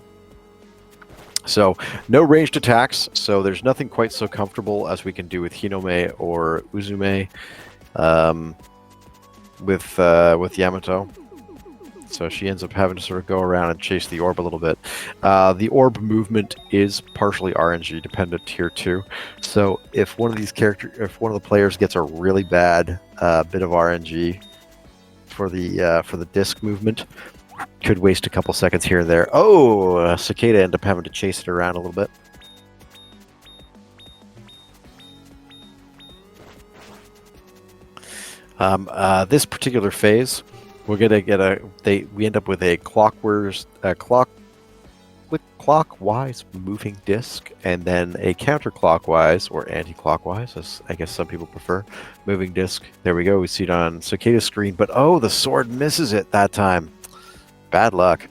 S1: So no ranged attacks, so there's nothing quite so comfortable as we can do with Hinome or Uzume with Yamato. So she ends up having to sort of go around and chase the orb a little bit. The orb movement is partially RNG dependent here too. So if one of the players gets a really bad bit of RNG for the disc movement, could waste a couple seconds here and there. Oh, Cicada end up having to chase it around a little bit. This particular phase, we're gonna get we end up with a clockwise moving disc, and then a counterclockwise or anti-clockwise, as I guess some people prefer, moving disc. There we go. We see it on Cicada's screen, but oh, the sword misses it that time. Bad luck.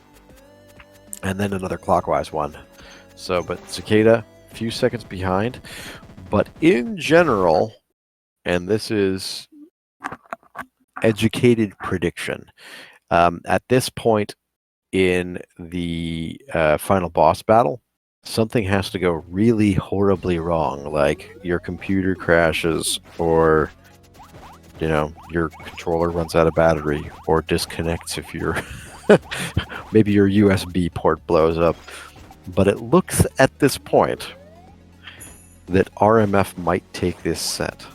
S1: And then another clockwise one. So, but Cicada, a few seconds behind. But in general, and this is educated prediction, at this point in the final boss battle, something has to go really horribly wrong, like your computer crashes, or your controller runs out of battery, or disconnects if you're maybe your USB port blows up. But it looks at this point that RMF might take this set.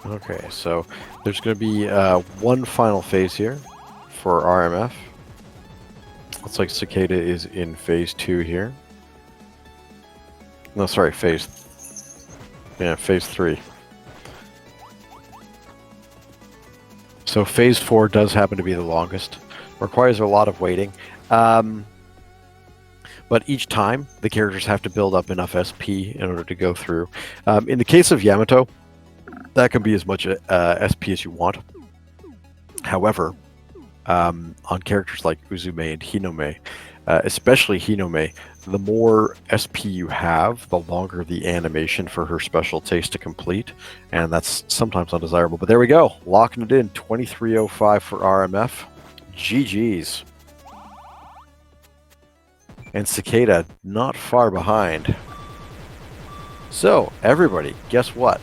S1: Okay, so there's going to be one final phase here for RMF. Looks like Cicada is in phase 2 here. No, sorry, phase 3. So phase 4 does happen to be the longest. Requires a lot of waiting. But each time, the characters have to build up enough SP in order to go through. In the case of Yamato, that can be as much SP as you want. However, on characters like Uzume and Hinome, especially Hinome, the more SP you have, the longer the animation for her special takes to complete, and that's sometimes undesirable. But there we go, locking it in, 2305 for RMF. GG's. And Cicada not far behind. So, everybody, guess what?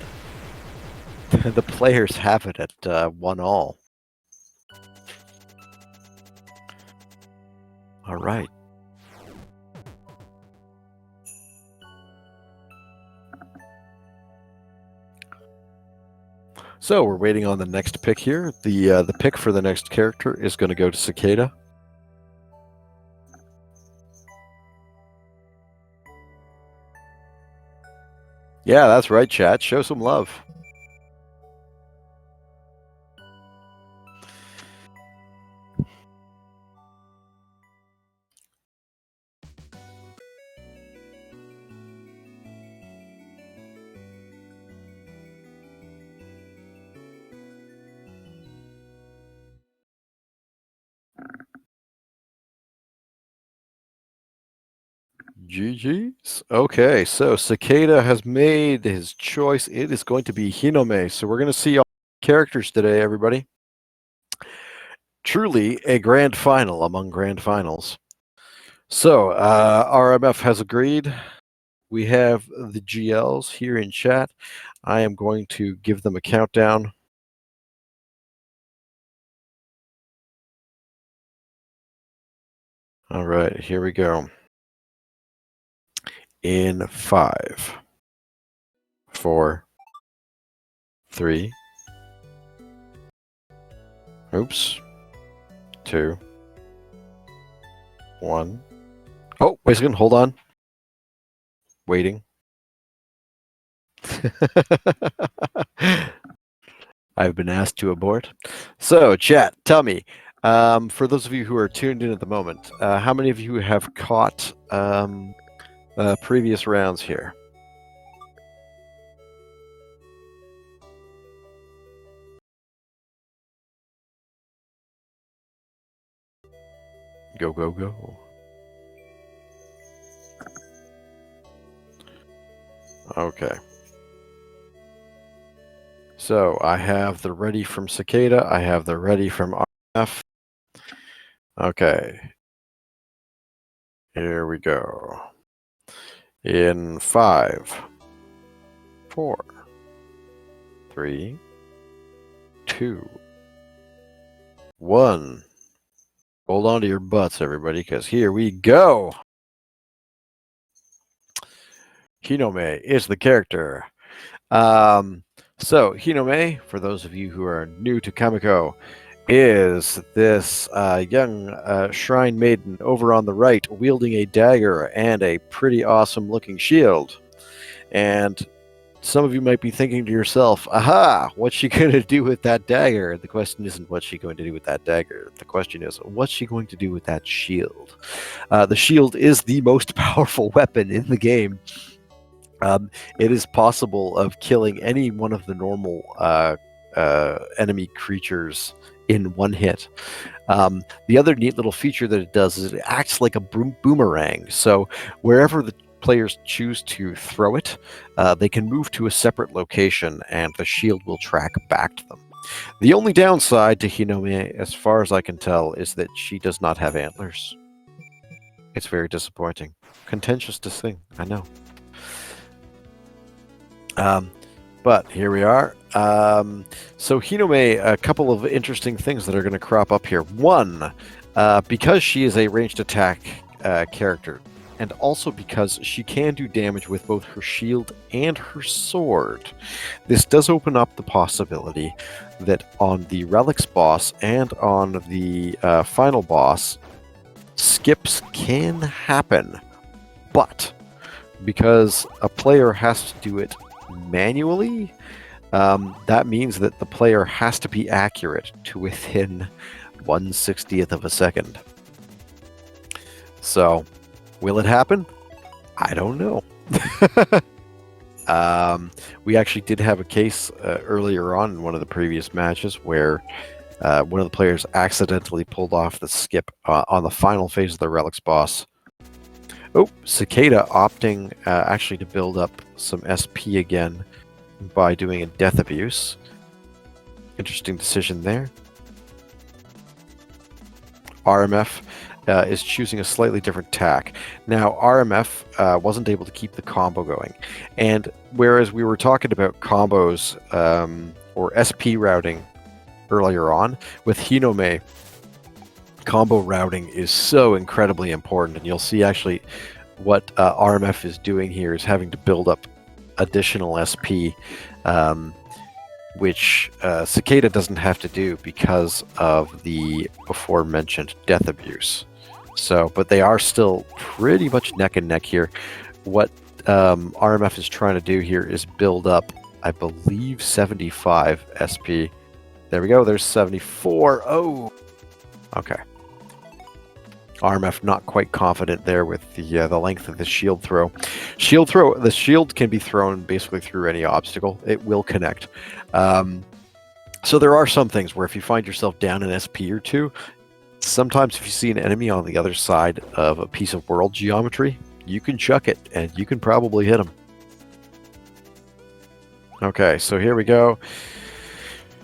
S1: The players have it at 1-all. All right. So we're waiting on the next pick here. The pick for the next character is going to go to Cicada. Yeah, that's right, chat. Show some love. GG's. Okay, so Cicada has made his choice. It is going to be Hinome. So we're going to see all characters today, everybody. Truly a grand final among grand finals. So RMF has agreed. We have the GLs here in chat. I am going to give them a countdown. All right, here we go. In 5, 4, 3, oops, 2, 1. Oh, wait a second, hold on. Waiting. I've been asked to abort. So, chat, tell me, for those of you who are tuned in at the moment, how many of you have caught previous rounds here? Go, go, go. Okay. So I have the ready from Cicada. I have the ready from RMF. Okay. Here we go. In 5, 4, 3, 2, 1. Hold on to your butts, everybody, because here we go. Hinome is the character. So Hinome, for those of you who are new to Kamiko, is this young shrine maiden over on the right, wielding a dagger and a pretty awesome looking shield. And some of you might be thinking to yourself, aha, what's she going to do with that dagger? The question isn't what's she going to do with that dagger. The question is, what's she going to do with that shield? The shield is the most powerful weapon in the game. It is possible of killing any one of the normal enemy creatures in one hit. The other neat little feature that it does is it acts like a boomerang. So wherever the players choose to throw it, they can move to a separate location and the shield will track back to them. The only downside to Hinome, as far as I can tell, is that she does not have antlers. It's very disappointing. Contentious to sing, I know. But here we are. So Hinome, a couple of interesting things that are going to crop up here. One, because she is a ranged attack character, and also because she can do damage with both her shield and her sword, this does open up the possibility that on the Relics boss and on the final boss, skips can happen. But because a player has to do it manually, that means that the player has to be accurate to within 1/60th of a second. So, will it happen? I don't know. We actually did have a case earlier on in one of the previous matches where one of the players accidentally pulled off the skip on the final phase of the Relics boss. Oh, Cicada opting actually to build up some SP again by doing a death abuse. Interesting decision there. RMF is choosing a slightly different tack. Now, RMF wasn't able to keep the combo going. And whereas we were talking about combos or SP routing earlier on, with Hinome, combo routing is so incredibly important. And you'll see actually what RMF is doing here is having to build up additional SP, which Cicada doesn't have to do because of the aforementioned death abuse. So, but they are still pretty much neck and neck here. What RMF is trying to do here is build up, I believe, 75 SP. There we go. There's 74. Oh, okay. RMF not quite confident there with the length of the shield throw. The shield can be thrown basically through any obstacle. It will connect. So there are some things where if you find yourself down an SP or two, sometimes if you see an enemy on the other side of a piece of world geometry, you can chuck it and you can probably hit them. Okay, so here we go.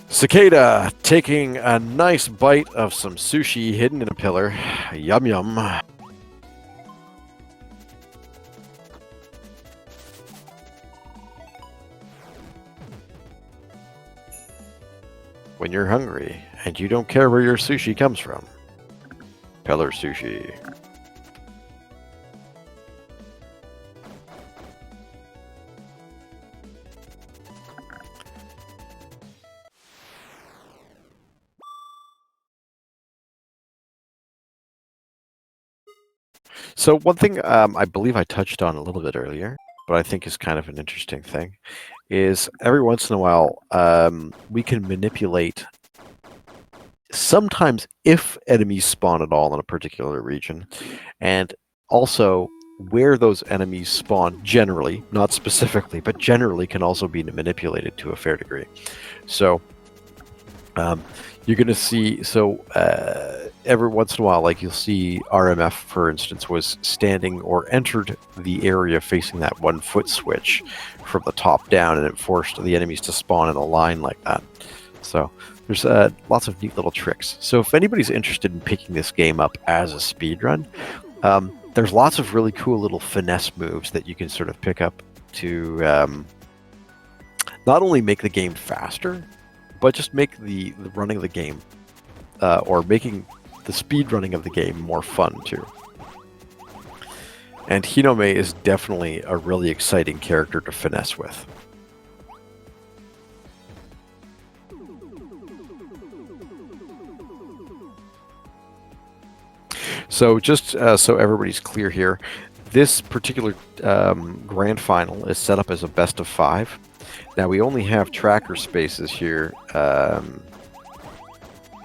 S1: Cicada taking a nice bite of some sushi hidden in a pillar. Yum yum. When you're hungry and you don't care where your sushi comes from. Pillar sushi. So one thing I believe I touched on a little bit earlier, but I think is kind of an interesting thing, is every once in a while we can manipulate sometimes if enemies spawn at all in a particular region, and also where those enemies spawn generally, not specifically, but generally can also be manipulated to a fair degree. So you're going to see, every once in a while, like you'll see RMF, for instance, was standing or entered the area facing that 1 foot switch from the top down, and it forced the enemies to spawn in a line like that. So there's lots of neat little tricks. So if anybody's interested in picking this game up as a speedrun, there's lots of really cool little finesse moves that you can sort of pick up to not only make the game faster, but just make the running of the game, or making the speed running of the game more fun too. And Hinome is definitely a really exciting character to finesse with. So just so everybody's clear here, this particular grand final is set up as a best of 5. Now we only have tracker spaces here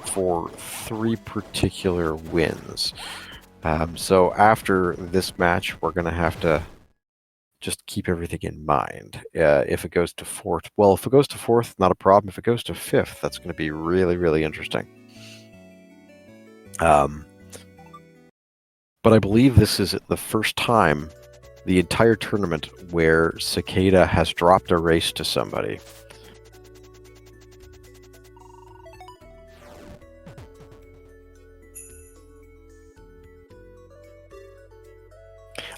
S1: for 3 particular wins. So after this match, we're going to have to just keep everything in mind. If it goes to 4th, well, if it goes to 4th, not a problem. If it goes to 5th, that's going to be really, really interesting. But I believe this is the first time the entire tournament where Cicada has dropped a race to somebody.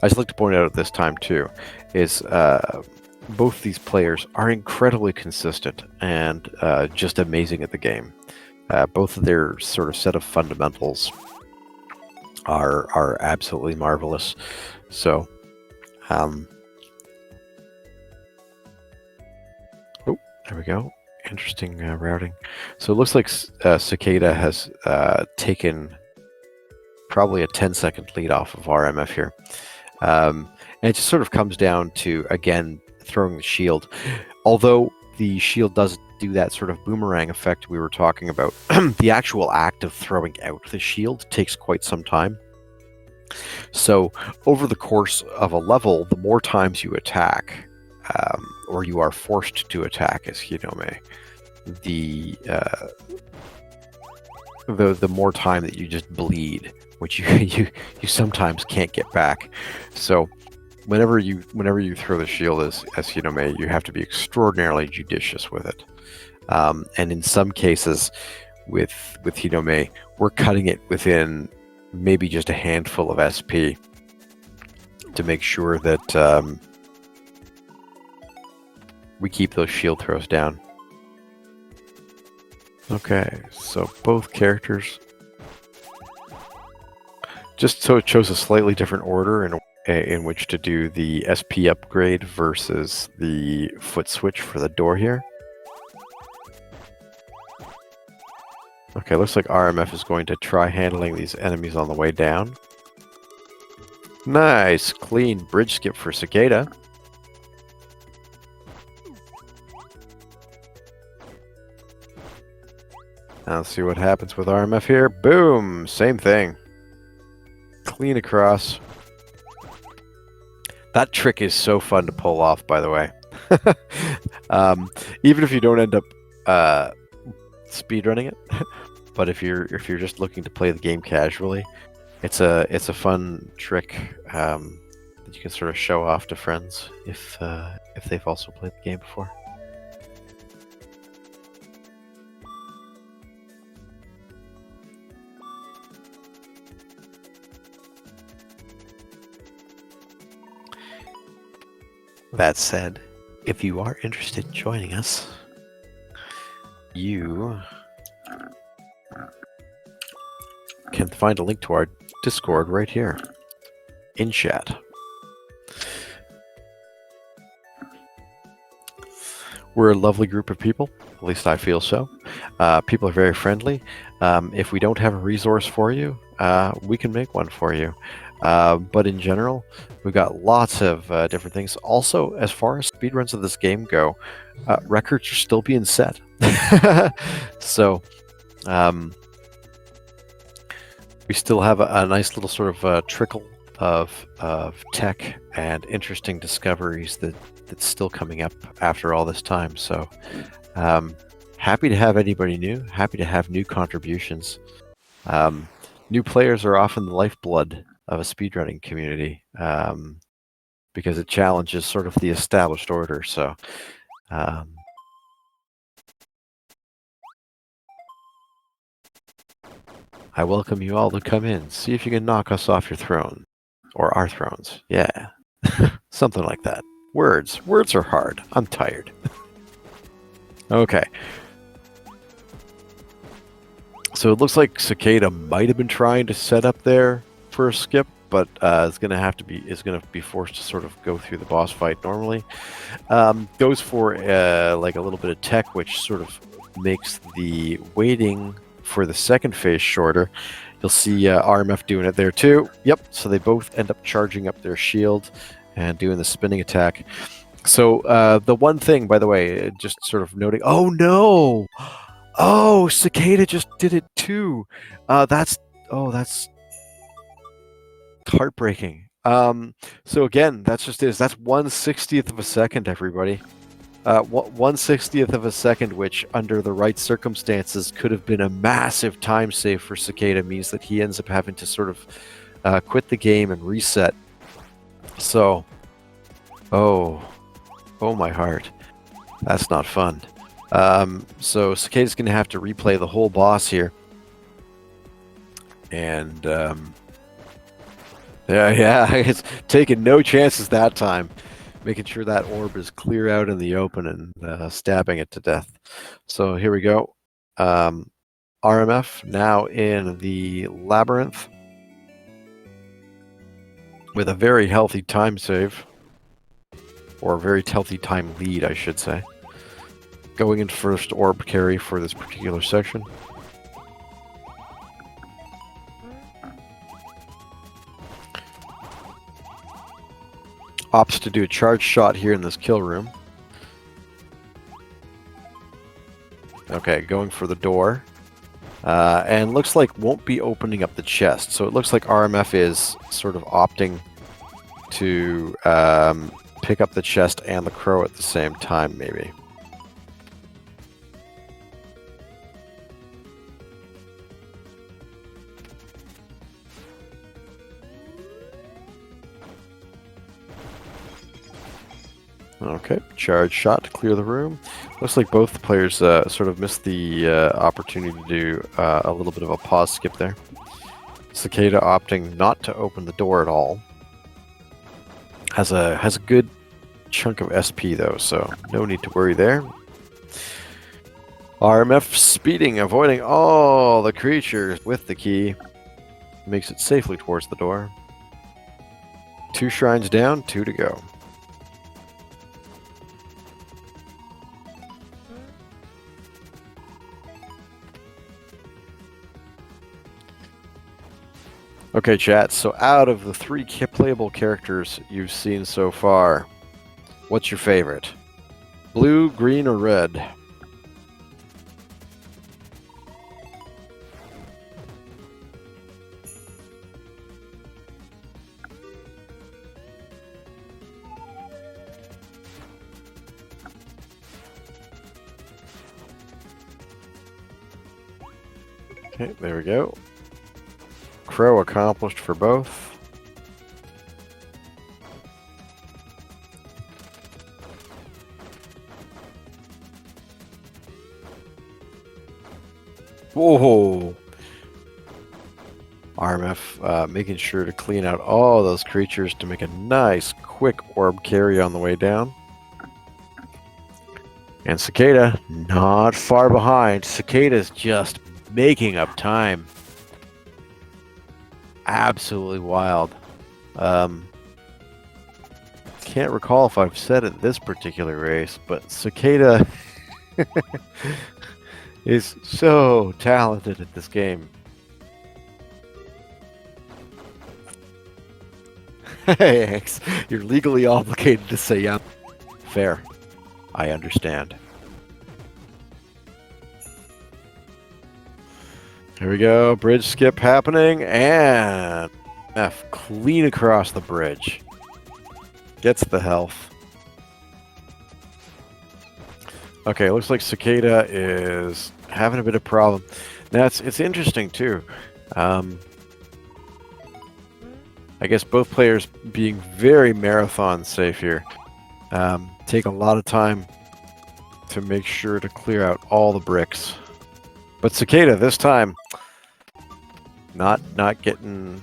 S1: I'd just like to point out at this time too, is both these players are incredibly consistent and just amazing at the game. Both of their sort of set of fundamentals are absolutely marvelous. So, oh, there we go. Interesting routing. So it looks like Cicada has taken probably a 10-second lead off of RMF here. And it just sort of comes down to, again, throwing the shield. Although the shield does do that sort of boomerang effect we were talking about, the actual act of throwing out the shield takes quite some time. So over the course of a level, the more times you attack, or you are forced to attack as Hinome, the more time that you just bleed, which you sometimes can't get back. So whenever you throw the shield as Hinome, you have to be extraordinarily judicious with it. And in some cases, with Hinome, we're cutting it within maybe just a handful of SP to make sure that we keep those shield throws down. Okay, so both characters, just so it shows a slightly different order in which to do the SP upgrade versus the foot switch for the door here. Okay, looks like RMF is going to try handling these enemies on the way down. Nice, clean bridge skip for Cicada. Now let's see what happens with RMF here. Boom! Same thing. Clean across. That trick is so fun to pull off, by the way. Even if you don't end up speedrunning it, but if you're just looking to play the game casually, it's a fun trick that you can sort of show off to friends if they've also played the game before. That said, if you are interested in joining us, you can find a link to our Discord right here in chat. We're a lovely group of people, at least I feel so. People are very friendly. If we don't have a resource for you, we can make one for you. But in general, we've got lots of different things. Also, as far as speedruns of this game go, records are still being set. So, we still have a nice little sort of trickle of tech and interesting discoveries that's still coming up after all this time. So, happy to have anybody new. Happy to have new contributions. New players are often the lifeblood of a speedrunning community, because it challenges sort of the established order. So I welcome you all to come in, see if you can knock us off your throne, or our thrones. Yeah, something like that. Words are hard. I'm tired. Okay. So it looks like Cicada might have been trying to set up there for a skip, but is going to be forced to sort of go through the boss fight normally. Goes for like a little bit of tech, which sort of makes the waiting for the second phase shorter. You'll see RMF doing it there too. Yep, so they both end up charging up their shield and doing the spinning attack. So the one thing, by the way, just sort of noting, oh no! Oh, Cicada just did it too! That's heartbreaking. So again, that's 1/60th of a second, everybody. 1/60th of a second, which under the right circumstances could have been a massive time save for Cicada, means that he ends up having to sort of quit the game and reset. So, oh my heart, that's not fun. So Cicada's going to have to replay the whole boss here, and yeah, it's taking no chances that time, making sure that orb is clear out in the open and stabbing it to death. So here we go. RMF now in the labyrinth with a very healthy time save, or a very healthy time lead, I should say. Going in first orb carry for this particular section. Opts to do a charge shot here in this kill room. Okay, going for the door. And looks like won't be opening up the chest. So it looks like RMF is sort of opting to pick up the chest and the crow at the same time, maybe. Okay, charge shot to clear the room. Looks like both players sort of missed the opportunity to do a little bit of a pause skip there. Cicada opting not to open the door at all. Has a good chunk of SP though, so no need to worry there. RMF speeding, avoiding all the creatures with the key. Makes it safely towards the door. 2 shrines down, 2 to go. Okay, chat, so out of the 3 playable characters you've seen so far, what's your favorite? Blue, green, or red? Okay, there we go. Crow accomplished for both. Whoa! RMF making sure to clean out all those creatures to make a nice, quick orb carry on the way down. And Cicada, not far behind. Cicada's just making up time. Absolutely wild. Can't recall if I've said it this particular race, but Cicada is so talented at this game. Hey, X, you're legally obligated to say yep. Fair. I understand. Here we go, bridge skip happening, and F clean across the bridge. Gets the health. Okay, looks like Cicada is having a bit of problem. Now it's interesting too. I guess both players being very marathon safe here. Take a lot of time to make sure to clear out all the bricks. But Cicada this time not getting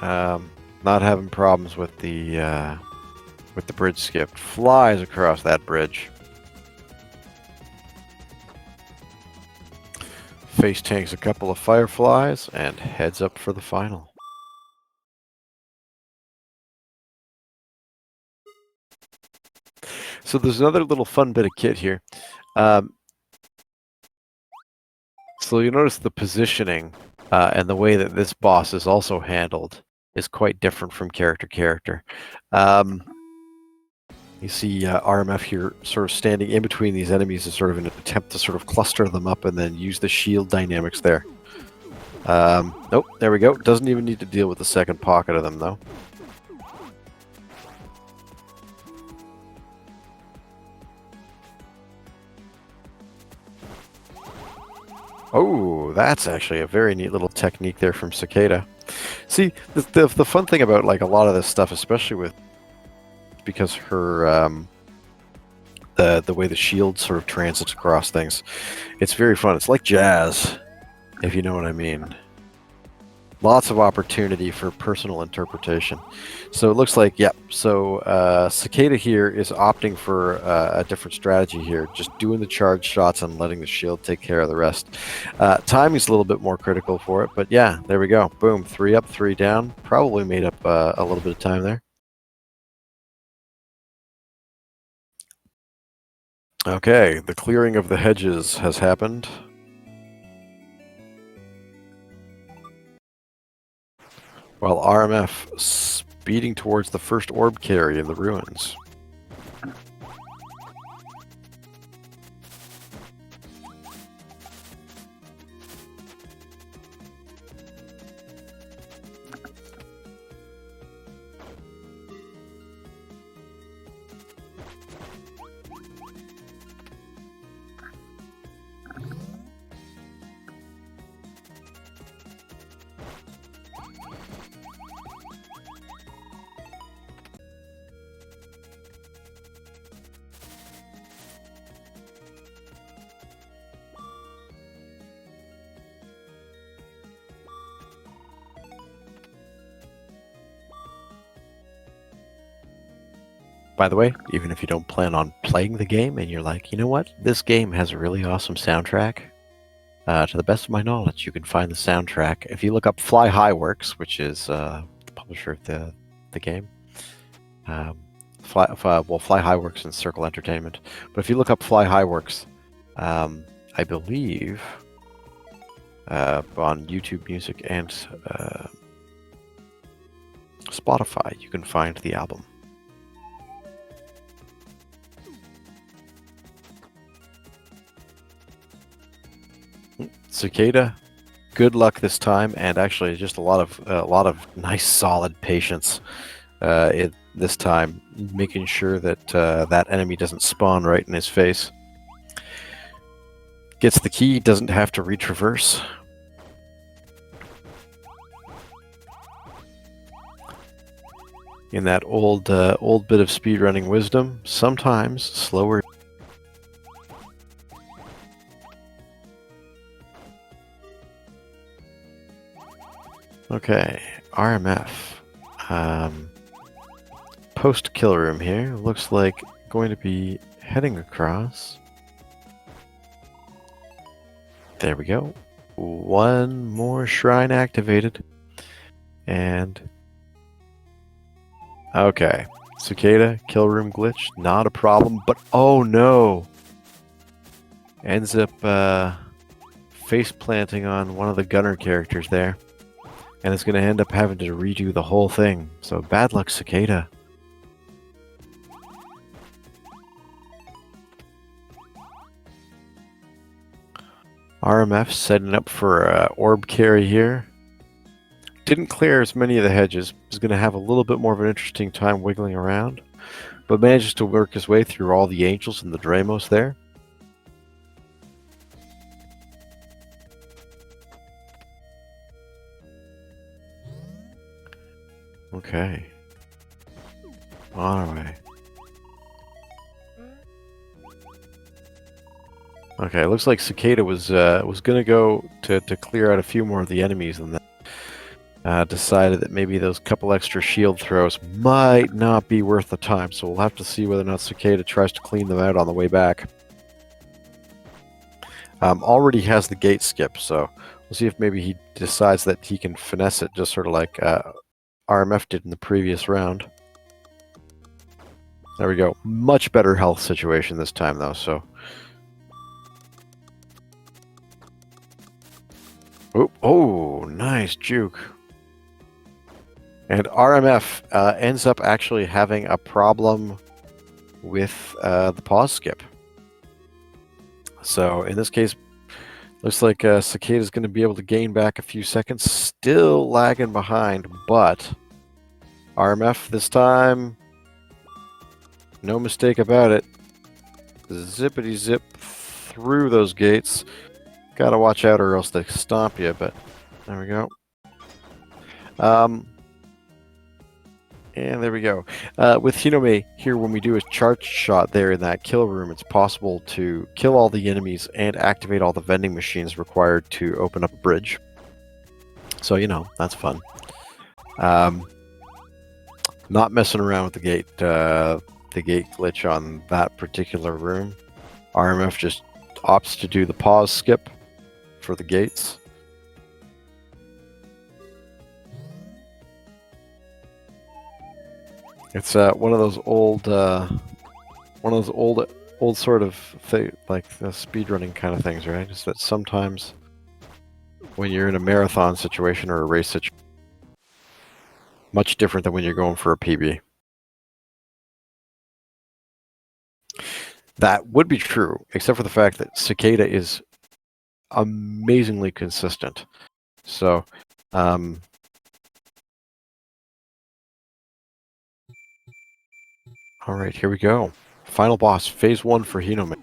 S1: not having problems with the bridge skip. Flies across that bridge. Face tanks a couple of fireflies and heads up for the final. So there's another little fun bit of kit here. So you notice the positioning and the way that this boss is also handled is quite different from character to character. You see RMF here sort of standing in between these enemies as sort of an attempt to sort of cluster them up and then use the shield dynamics there. Nope, there we go. Doesn't even need to deal with the second pocket of them though. Oh, that's actually a very neat little technique there from Cicada. See, the fun thing about like a lot of this stuff, especially with because her the way the shield sort of transits across things, it's very fun. It's like jazz, if you know what I mean. Lots of opportunity for personal interpretation. So it looks like, yep. So Cicada here is opting for a different strategy here, just doing the charge shots and letting the shield take care of the rest. Timing's a little bit more critical for it, but yeah, there we go. Boom, 3 up, 3 down. Probably made up a little bit of time there. Okay, the clearing of the hedges has happened. While RMF speeding towards the first orb carry in the ruins. By the way, even if you don't plan on playing the game and you're like, you know what, this game has a really awesome soundtrack, to the best of my knowledge, you can find the soundtrack. If you look up Fly High Works, which is the publisher of the game, Fly High Works and Circle Entertainment. But if you look up Fly High Works, I believe on YouTube Music and Spotify, you can find the album. Cicada, good luck this time, and actually just a lot of nice solid patience this time, making sure that that enemy doesn't spawn right in his face. Gets the key, doesn't have to retraverse. In that old bit of speedrunning wisdom, sometimes slower. Okay, RMF. Post kill room here. Looks like going to be heading across. There we go. One more shrine activated. And okay, cicada kill room glitch, not a problem. But oh no, ends up face planting on one of the gunner characters there. And it's going to end up having to redo the whole thing. So bad luck, cicada. RMF setting up for orb carry here. Didn't clear as many of the hedges. Was going to have a little bit more of an interesting time wiggling around. But manages to work his way through all the angels and the Dramos there. Okay. On our way. Okay, looks like cicada was gonna go to clear out a few more of the enemies, and then decided that maybe those couple extra shield throws might not be worth the time. So we'll have to see whether or not cicada tries to clean them out on the way back. Already has the gate skip, so we'll see if maybe he decides that he can finesse it, just sort of like RMF did in the previous round. There we go. Much better health situation this time, though, so... Oh, nice juke. And RMF ends up actually having a problem with the pause skip. So, in this case, looks like Cicada is going to be able to gain back a few seconds. Still lagging behind, but RMF this time, no mistake about it. Zippity zip through those gates. Gotta watch out or else they stomp you, but there we go. And there we go. With Hinome here, when we do a charge shot there in that kill room, it's possible to kill all the enemies and activate all the vending machines required to open up a bridge. So, you know, that's fun. Not messing around with the gate glitch on that particular room. RMF just opts to do the pause skip for the gates. It's one of those old sort of like the speedrunning kind of things, right? It's that sometimes when you're in a marathon situation or a race situation, much different than when you're going for a PB. That would be true, except for the fact that Cicada is amazingly consistent. So, all right, here we go. Final boss, phase 1 for Hinome.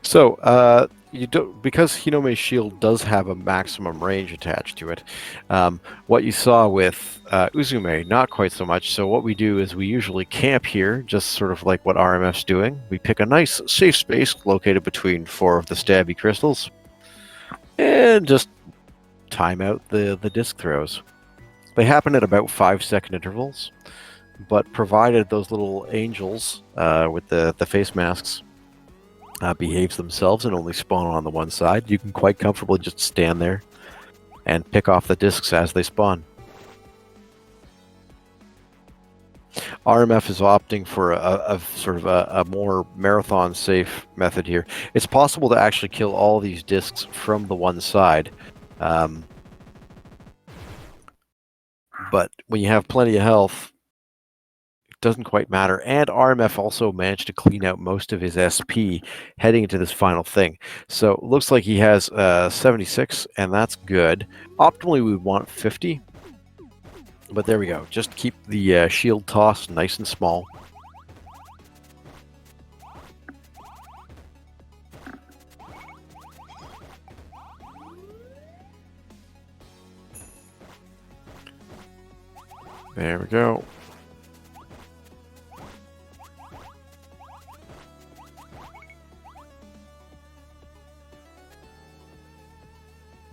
S1: So, you don't, because Hinome's shield does have a maximum range attached to it. What you saw with Uzume, not quite so much. So what we do is we usually camp here, just sort of like what RMF's doing. We pick a nice safe space located between 4 of the stabby crystals, and just time out the disc throws. They happen at about 5-second intervals, but provided those little angels with the face masks behaves themselves and only spawn on the one side, you can quite comfortably just stand there and pick off the discs as they spawn. RMF is opting for a sort of a more marathon safe method here. It's possible to actually kill all these discs from the one side, but when you have plenty of health, it doesn't quite matter. And RMF also managed to clean out most of his SP heading into this final thing. So it looks like he has 76, and that's good. Optimally, we would want 50. But there we go. Just keep the shield toss nice and small. There we go.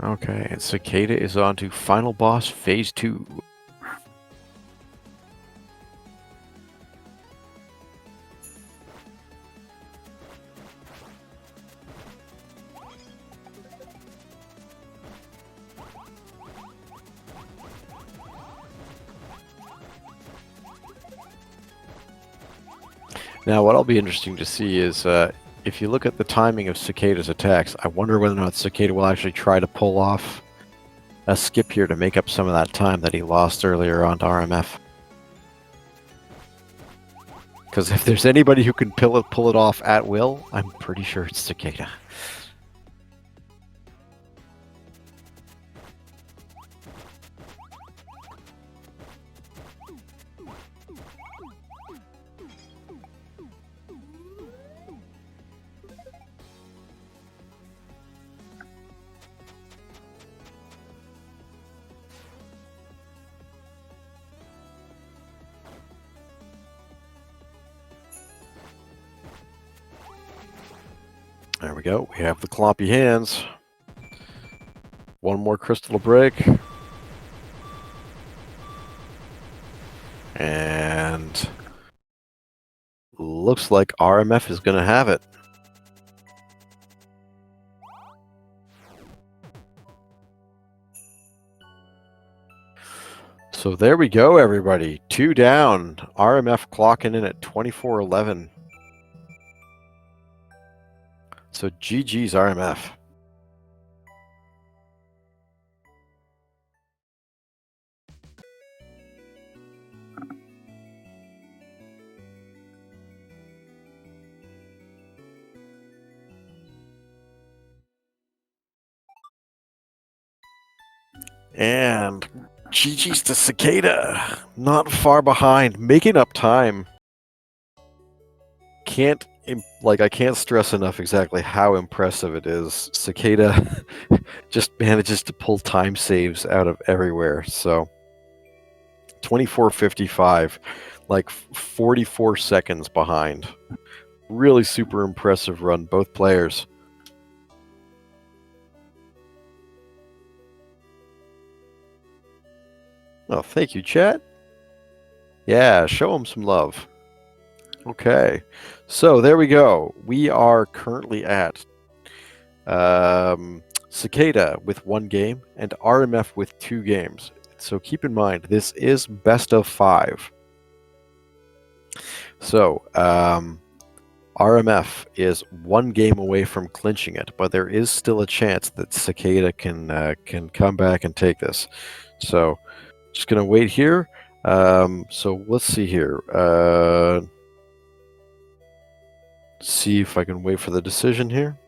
S1: Okay, and Cicada is on to Final Boss Phase 2. Now, what'll be interesting to see is if you look at the timing of Cicada's attacks, I wonder whether or not Cicada will actually try to pull off a skip here to make up some of that time that he lost earlier on to RMF. Because if there's anybody who can pull it off at will, I'm pretty sure it's Cicada. There we go. We have the clompy hands. One more crystal to break. And looks like RMF is going to have it. So there we go, everybody. 2 down. RMF clocking in at 24-11. So GG's RMF. And GG's to Cicada. Not far behind. Making up time. I can't stress enough exactly how impressive it is. Cicada just manages to pull time saves out of everywhere. So 24:55, like 44 seconds behind. Really super impressive run, both players. Oh, thank you, chat. Yeah, show them some love. Okay, so there we go. We are currently at Cicada with 1 game and RMF with 2 games. So keep in mind, this is best of 5. So RMF is 1 game away from clinching it, but there is still a chance that Cicada can come back and take this. So just gonna wait here. So let's see here. See if I can wait for the decision here.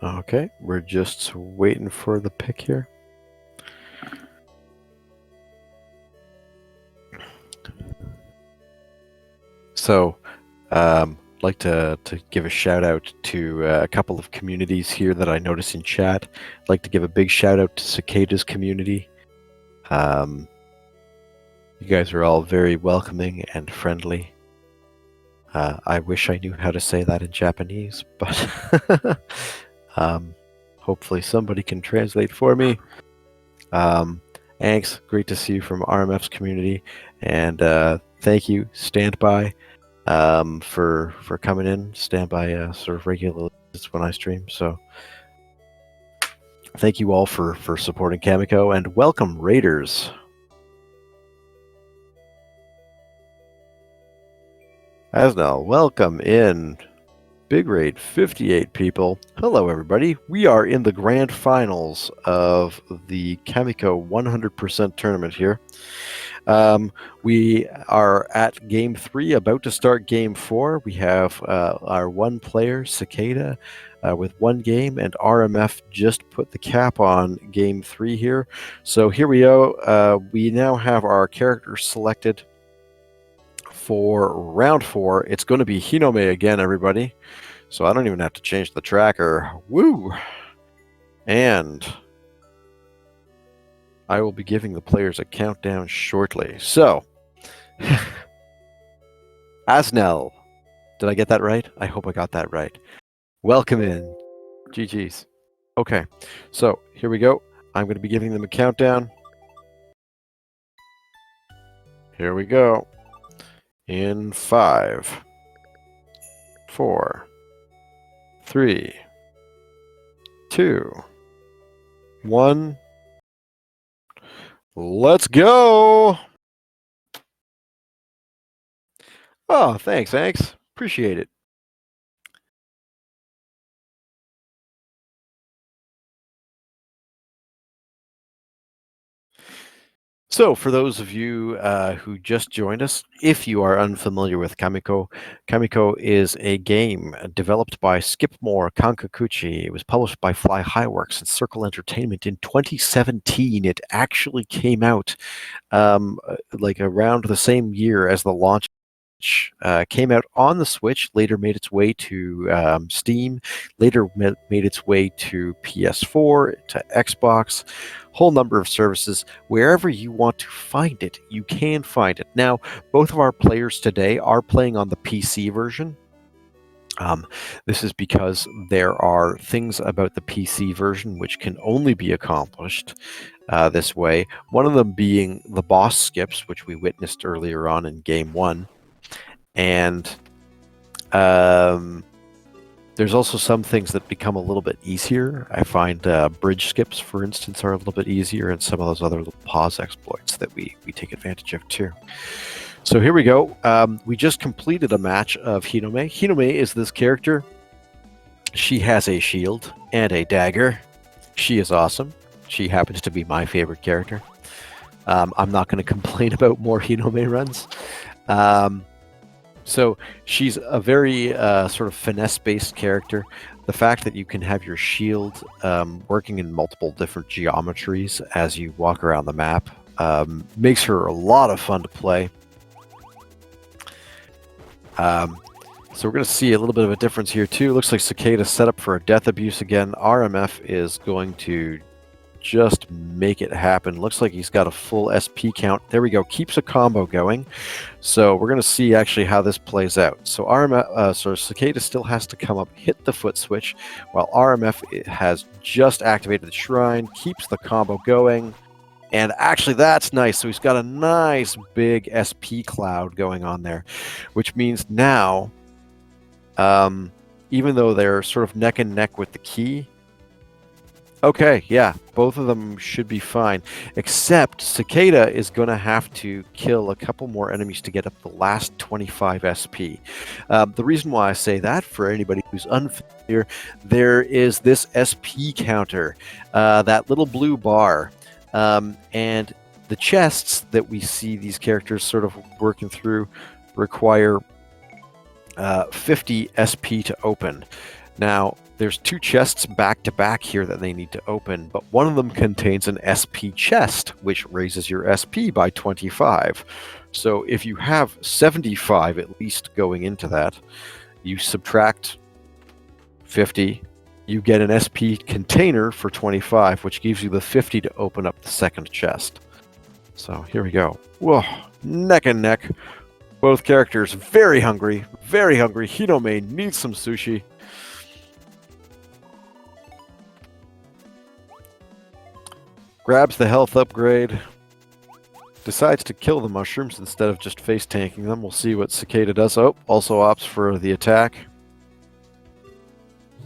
S1: Okay, we're just waiting for the pick here. So, I'd like to give a shout out to a couple of communities here that I notice in chat. I'd like to give a big shout out to Cicada's community. You guys are all very welcoming and friendly. I wish I knew how to say that in Japanese, but hopefully somebody can translate for me. Thanks, great to see you from RMF's community, and thank you, Standby, for coming in. Standby sort of regularly when I stream, so thank you all for supporting Kamiko, and welcome Raiders. Asnell, welcome in. Big raid, 58 people. Hello, everybody. We are in the grand finals of the Kamiko 100% tournament here. We are at game 3, about to start game 4. We have our one player, Cicada, with 1 game, and RMF just put the cap on game 3 here. So here we go. We now have our characters selected for round 4. It's going to be Hinome again, everybody. So I don't even have to change the tracker. Woo! And I will be giving the players a countdown shortly. So, Asnell. Did I get that right? I hope I got that right. Welcome in. GG's. Okay, so here we go. I'm going to be giving them a countdown. Here we go. In 5, 4, 3, 2, 1. Let's go! Oh, thanks. Appreciate it. So, for those of you who just joined us, if you are unfamiliar with Kamiko, Kamiko is a game developed by Skipmore Kankakuchi. It was published by Fly Highworks and Circle Entertainment in 2017. It actually came out like around the same year as the launch. Came out on the Switch, later made its way to Steam, later made its way to PS4, to Xbox, whole number of services. Wherever you want to find it, you can find it. Now, both of our players today are playing on the PC version. This is because there are things about the PC version which can only be accomplished this way. One of them being the boss skips, which we witnessed earlier on in Game 1. And there's also some things that become a little bit easier. I find bridge skips, for instance, are a little bit easier, and some of those other little pause exploits that we take advantage of too. So here we go. We just completed a match of Hinome. Hinome is this character. She has a shield and a dagger. She is awesome. She happens to be my favorite character. I'm not going to complain about more Hinome runs. So she's a very sort of finesse-based character. The fact that you can have your shield working in multiple different geometries as you walk around the map makes her a lot of fun to play. So we're going to see a little bit of a difference here too. Looks like Cicada set up for a death abuse again. RMF is going to just make it happen. Looks like he's got a full SP count. There we go. Keeps a combo going. So we're going to see actually how this plays out. So so Cicada still has to come up, hit the foot switch, while RMF has just activated the shrine, keeps the combo going. And actually, that's nice. So he's got a nice big SP cloud going on there, which means now, even though they're sort of neck and neck with the key, okay, yeah, both of them should be fine, except Cicada is going to have to kill a couple more enemies to get up the last 25 SP. The reason why I say that, for anybody who's unfamiliar, there is this SP counter, that little blue bar, and the chests that we see these characters sort of working through require 50 SP to open. Now, there's 2 chests back to back here that they need to open, but one of them contains an SP chest, which raises your SP by 25. So if you have 75 at least going into that, you subtract 50, you get an SP container for 25, which gives you the 50 to open up the second chest. So here we go. Whoa, neck and neck. Both characters very hungry, very hungry. Hinome needs some sushi. Grabs the health upgrade. Decides to kill the mushrooms instead of just face tanking them. We'll see what Cicada does. Oh, also opts for the attack.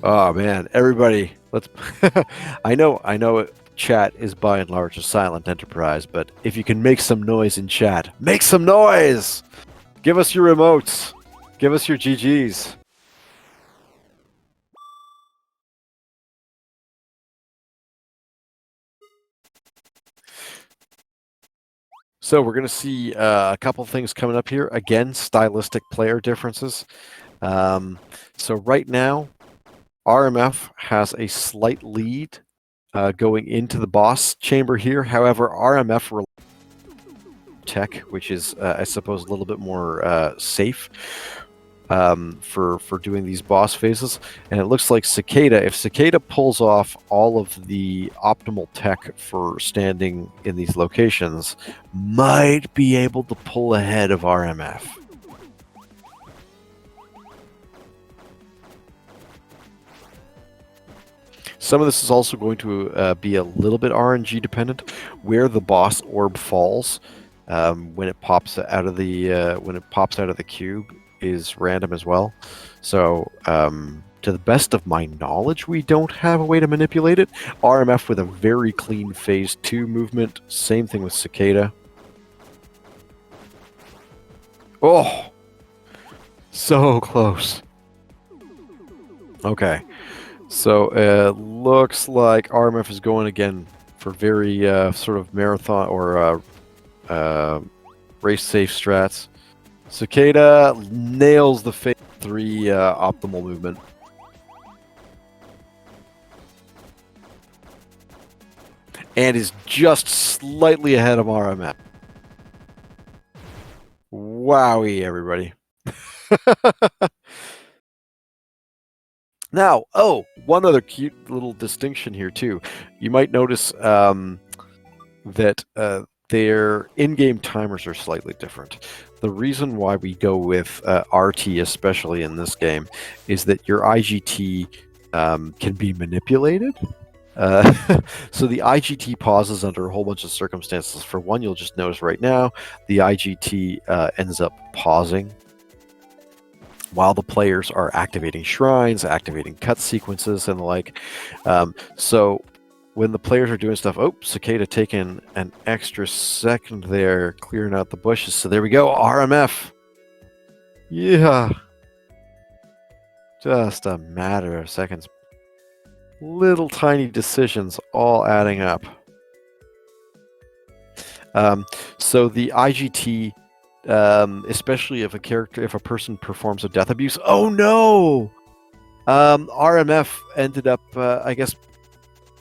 S1: Oh man, everybody, let's. I know. Chat is by and large a silent enterprise, but if you can make some noise in chat, make some noise. Give us your remotes. Give us your GGs. So we're going to see a couple things coming up here. Again, stylistic player differences. So right now, RMF has a slight lead going into the boss chamber here. However, RMF tech, which is, I suppose, a little bit more safe for doing these boss phases. And it looks like Cicada, if Cicada pulls off all of the optimal tech for standing in these locations, might be able to pull ahead of RMF. Some of this is also going to be a little bit RNG dependent, where the boss orb falls when it pops out of the cube is random as well. So to the best of my knowledge, we don't have a way to manipulate it. RMF with a very clean phase 2 movement. Same thing with Cicada. Oh, so close. Okay. So it looks like RMF is going again for very sort of marathon or race safe strats. Cicada nails the phase 3 optimal movement. And is just slightly ahead of RMF. Wowie, everybody. Now, one other cute little distinction here, too. You might notice that their in-game timers are slightly different. The reason why we go with RT, especially in this game, is that your IGT can be manipulated. So the IGT pauses under a whole bunch of circumstances. For one, you'll just notice right now, the IGT ends up pausing while the players are activating shrines, activating cut sequences, and the like. So when the players are doing stuff, Cicada taking an extra second there, clearing out the bushes. So there we go, RMF. Yeah. Just a matter of seconds. Little tiny decisions all adding up. So the IGT, especially if a person performs a death abuse. Oh no! RMF ended up, I guess,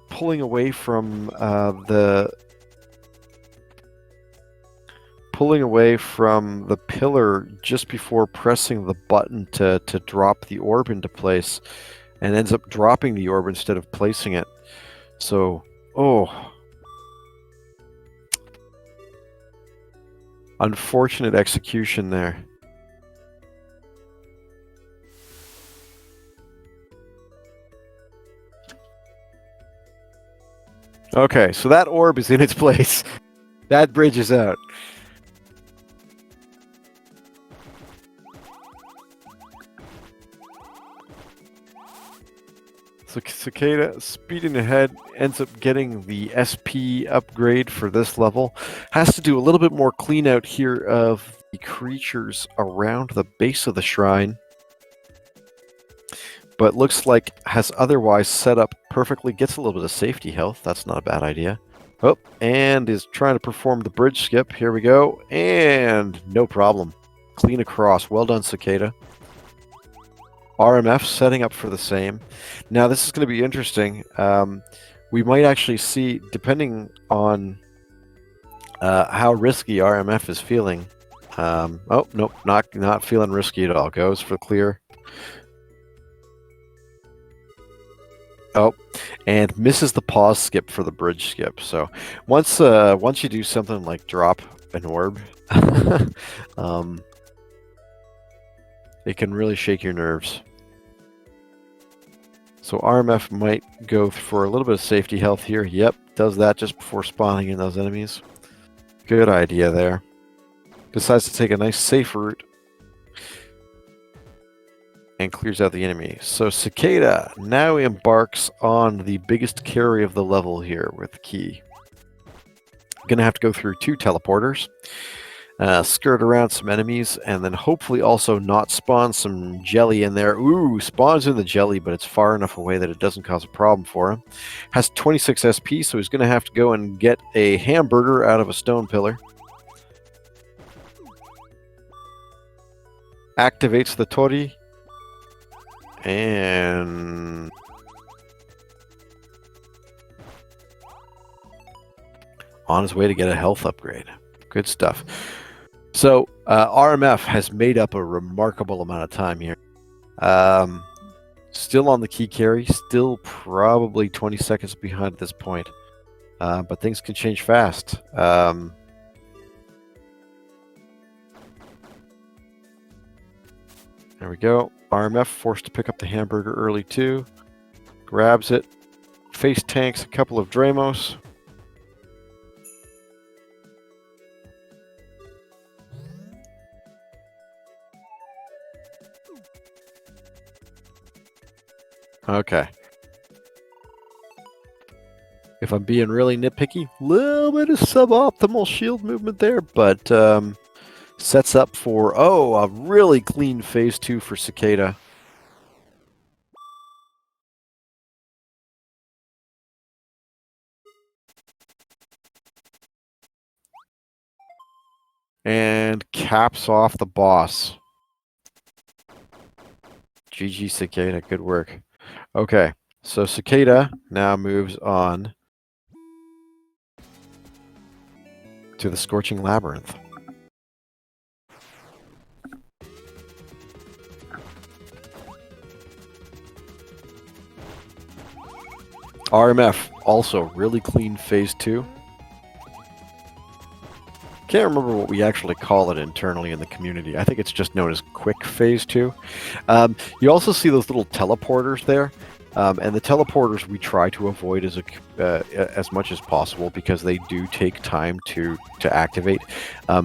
S1: pulling away from the pillar just before pressing the button to drop the orb into place, and ends up dropping the orb instead of placing it. So, unfortunate execution there. Okay, so that orb is in its place. That bridge is out. So Cicada, speeding ahead, ends up getting the SP upgrade for this level. Has to do a little bit more clean out here of the creatures around the base of the shrine. But looks like has otherwise set up perfectly. Gets a little bit of safety health. That's not a bad idea. Oh, and is trying to perform the bridge skip. Here we go. And no problem. Clean across. Well done, Cicada. RMF setting up for the same. Now this is going to be interesting. We might actually see, depending on how risky RMF is feeling. Oh, nope, not feeling risky at all. Goes for clear. Oh, and misses the pause skip for the bridge skip. So once you do something like drop an orb, it can really shake your nerves. So RMF might go for a little bit of safety health here. Yep, does that just before spawning in those enemies. Good idea there. Decides to take a nice safe route and clears out the enemy. So Cicada now embarks on the biggest carry of the level here with Key. Gonna have to go through 2 teleporters, skirt around some enemies, and then hopefully also not spawn some jelly in there. Ooh, spawns in the jelly, but it's far enough away that it doesn't cause a problem for him. Has 26 SP, so he's gonna have to go and get a hamburger out of a stone pillar. Activates the Tori. And on his way to get a health upgrade. Good stuff. So RMF has made up a remarkable amount of time here. Still on the key carry, still probably 20 seconds behind at this point. But things can change fast. There we go. RMF forced to pick up the hamburger early too. Grabs it. Face tanks a couple of Dramos. Okay. If I'm being really nitpicky, a little bit of suboptimal shield movement there, but sets up for, a really clean phase 2 for Cicada. And caps off the boss. GG Cicada, good work. Okay, so Cicada now moves on to the Scorching Labyrinth. RMF, also really clean phase 2. Can't remember what we actually call it internally in the community. I think it's just known as quick phase 2. You also see those little teleporters there. And the teleporters we try to avoid as much as possible because they do take time to activate.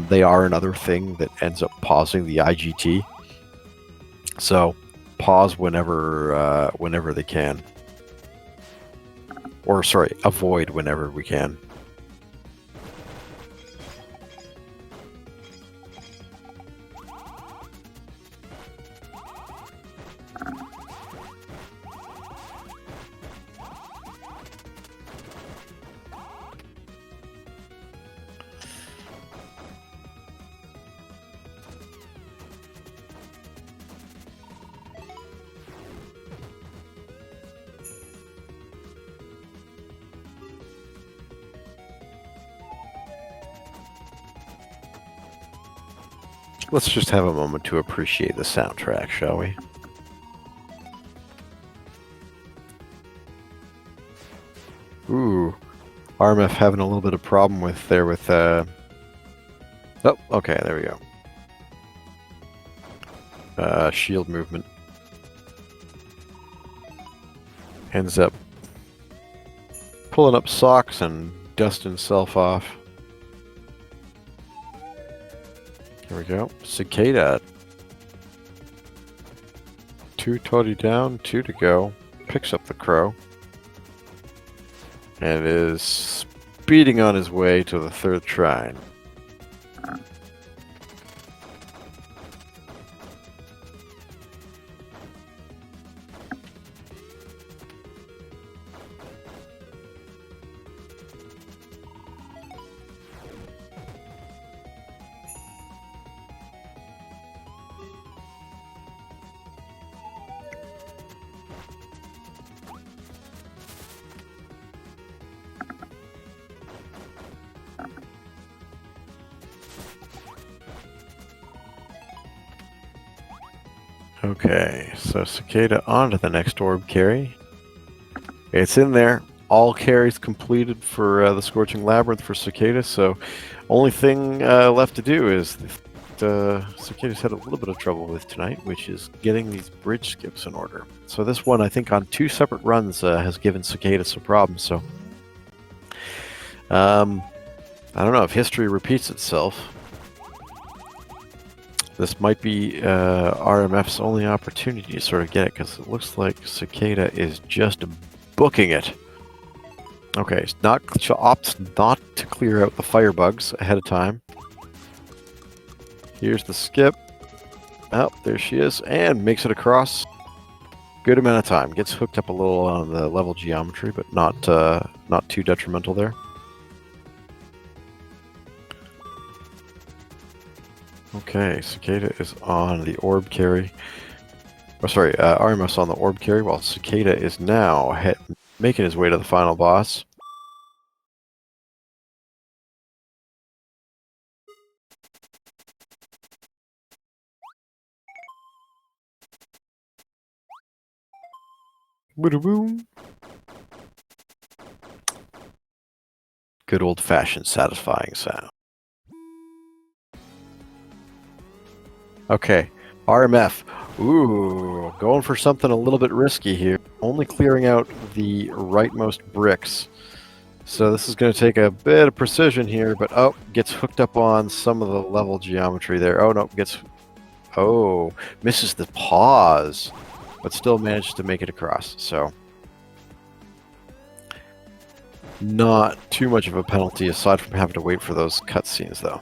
S1: They are another thing that ends up pausing the IGT. So pause whenever they can. Or sorry, avoid whenever we can. Let's just have a moment to appreciate the soundtrack, shall we? Ooh, RMF having a little bit of problem with Oh, okay, there we go. Shield movement. Ends up pulling up socks and dusting himself off. Here we go. Cicada. 2 Toddy down, 2 to go. Picks up the crow. And is speeding on his way to the 3rd shrine. Okay, so cicada onto the next orb carry. It's in there. All carries completed for the Scorching Labyrinth for cicada, so only thing left to do is cicada's had a little bit of trouble with tonight, which is getting these bridge skips in order. So this one, I think on 2 separate runs, has given cicada some problems, so I don't know if history repeats itself. This might be RMF's only opportunity to sort of get it, because it looks like cicada is just booking it. Okay, she opts not to clear out the firebugs ahead of time. Here's the skip. Oh, there she is, and makes it across. Good amount of time. Gets hooked up a little on the level geometry, but not too detrimental there. Okay, cicada is on the orb carry. Oh, sorry, RMF's on the orb carry, while cicada is now making his way to the final boss. Boom. Good old-fashioned satisfying sound. Okay, RMF. Ooh, going for something a little bit risky here. Only clearing out the rightmost bricks. So this is going to take a bit of precision here, but oh, gets hooked up on some of the level geometry there. Oh, no, misses the pause, but still managed to make it across. So not too much of a penalty aside from having to wait for those cutscenes, though.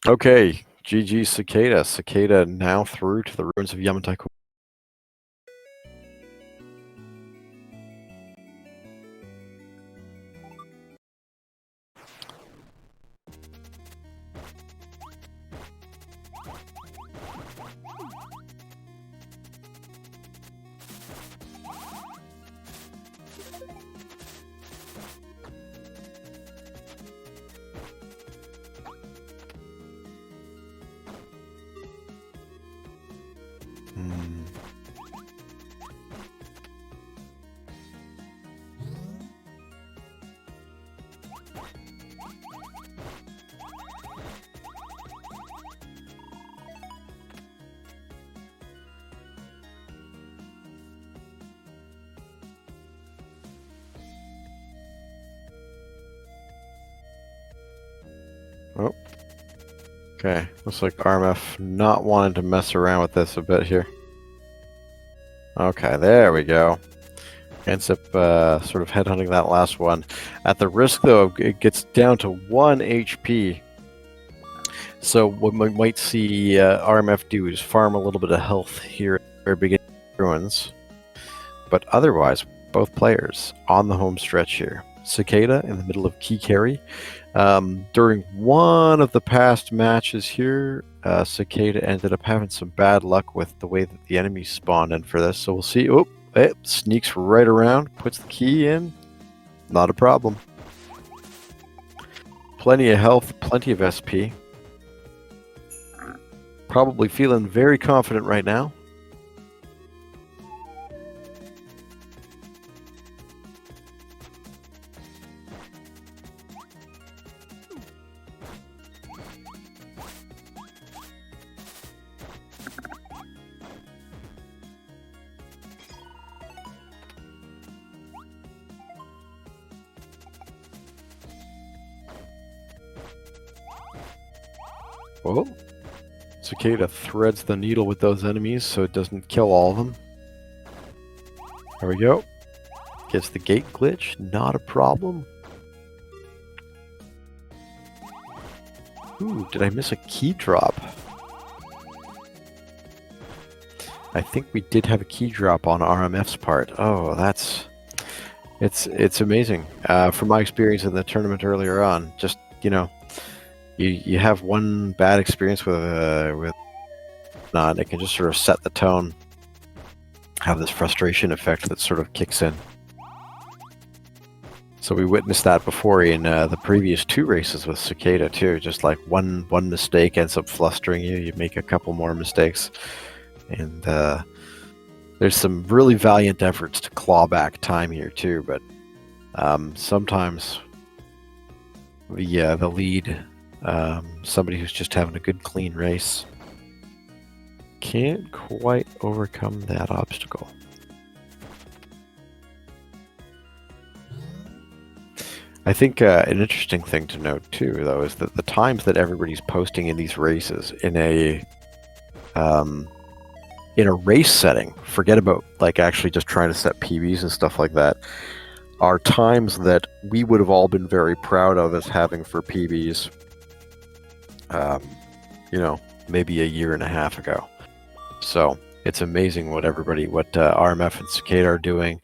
S1: Okay, GG Cicada. Cicada now through to the ruins of Yamantaiku. Oh. Okay, looks like RMF not wanting to mess around with this a bit here. Okay, there we go. Ends up sort of headhunting that last one. At the risk, though, it gets down to 1 HP. So what we might see RMF do is farm a little bit of health here at the very beginning of ruins. But otherwise, both players on the home stretch here. Cicada in the middle of key carry. During one of the past matches here, Cicada ended up having some bad luck with the way that the enemies spawned in for this. So we'll see. Oh, it sneaks right around, puts the key in. Not a problem. Plenty of health, plenty of SP. Probably feeling very confident right now. Oh, Cicada threads the needle with those enemies so it doesn't kill all of them. There we go. Gets the gate glitch, not a problem. Ooh, did I miss a key drop? I think we did have a key drop on RMF's part. Oh, it's amazing. From my experience in the tournament earlier on, just, you know, you have one bad experience with not, it can just sort of set the tone, have this frustration effect that sort of kicks in. So we witnessed that before in the previous 2 races with Cicada too. Just like one mistake ends up flustering you. You make a couple more mistakes, and there's some really valiant efforts to claw back time here too. But sometimes the lead, somebody who's just having a good clean race, can't quite overcome that obstacle. I think an interesting thing to note too, though, is that the times that everybody's posting in these races in a race setting, forget about like actually just trying to set PBs and stuff like that, are times that we would have all been very proud of as having for PBs, you know, maybe a year and a half ago. So it's amazing what RMF and Cicada are doing.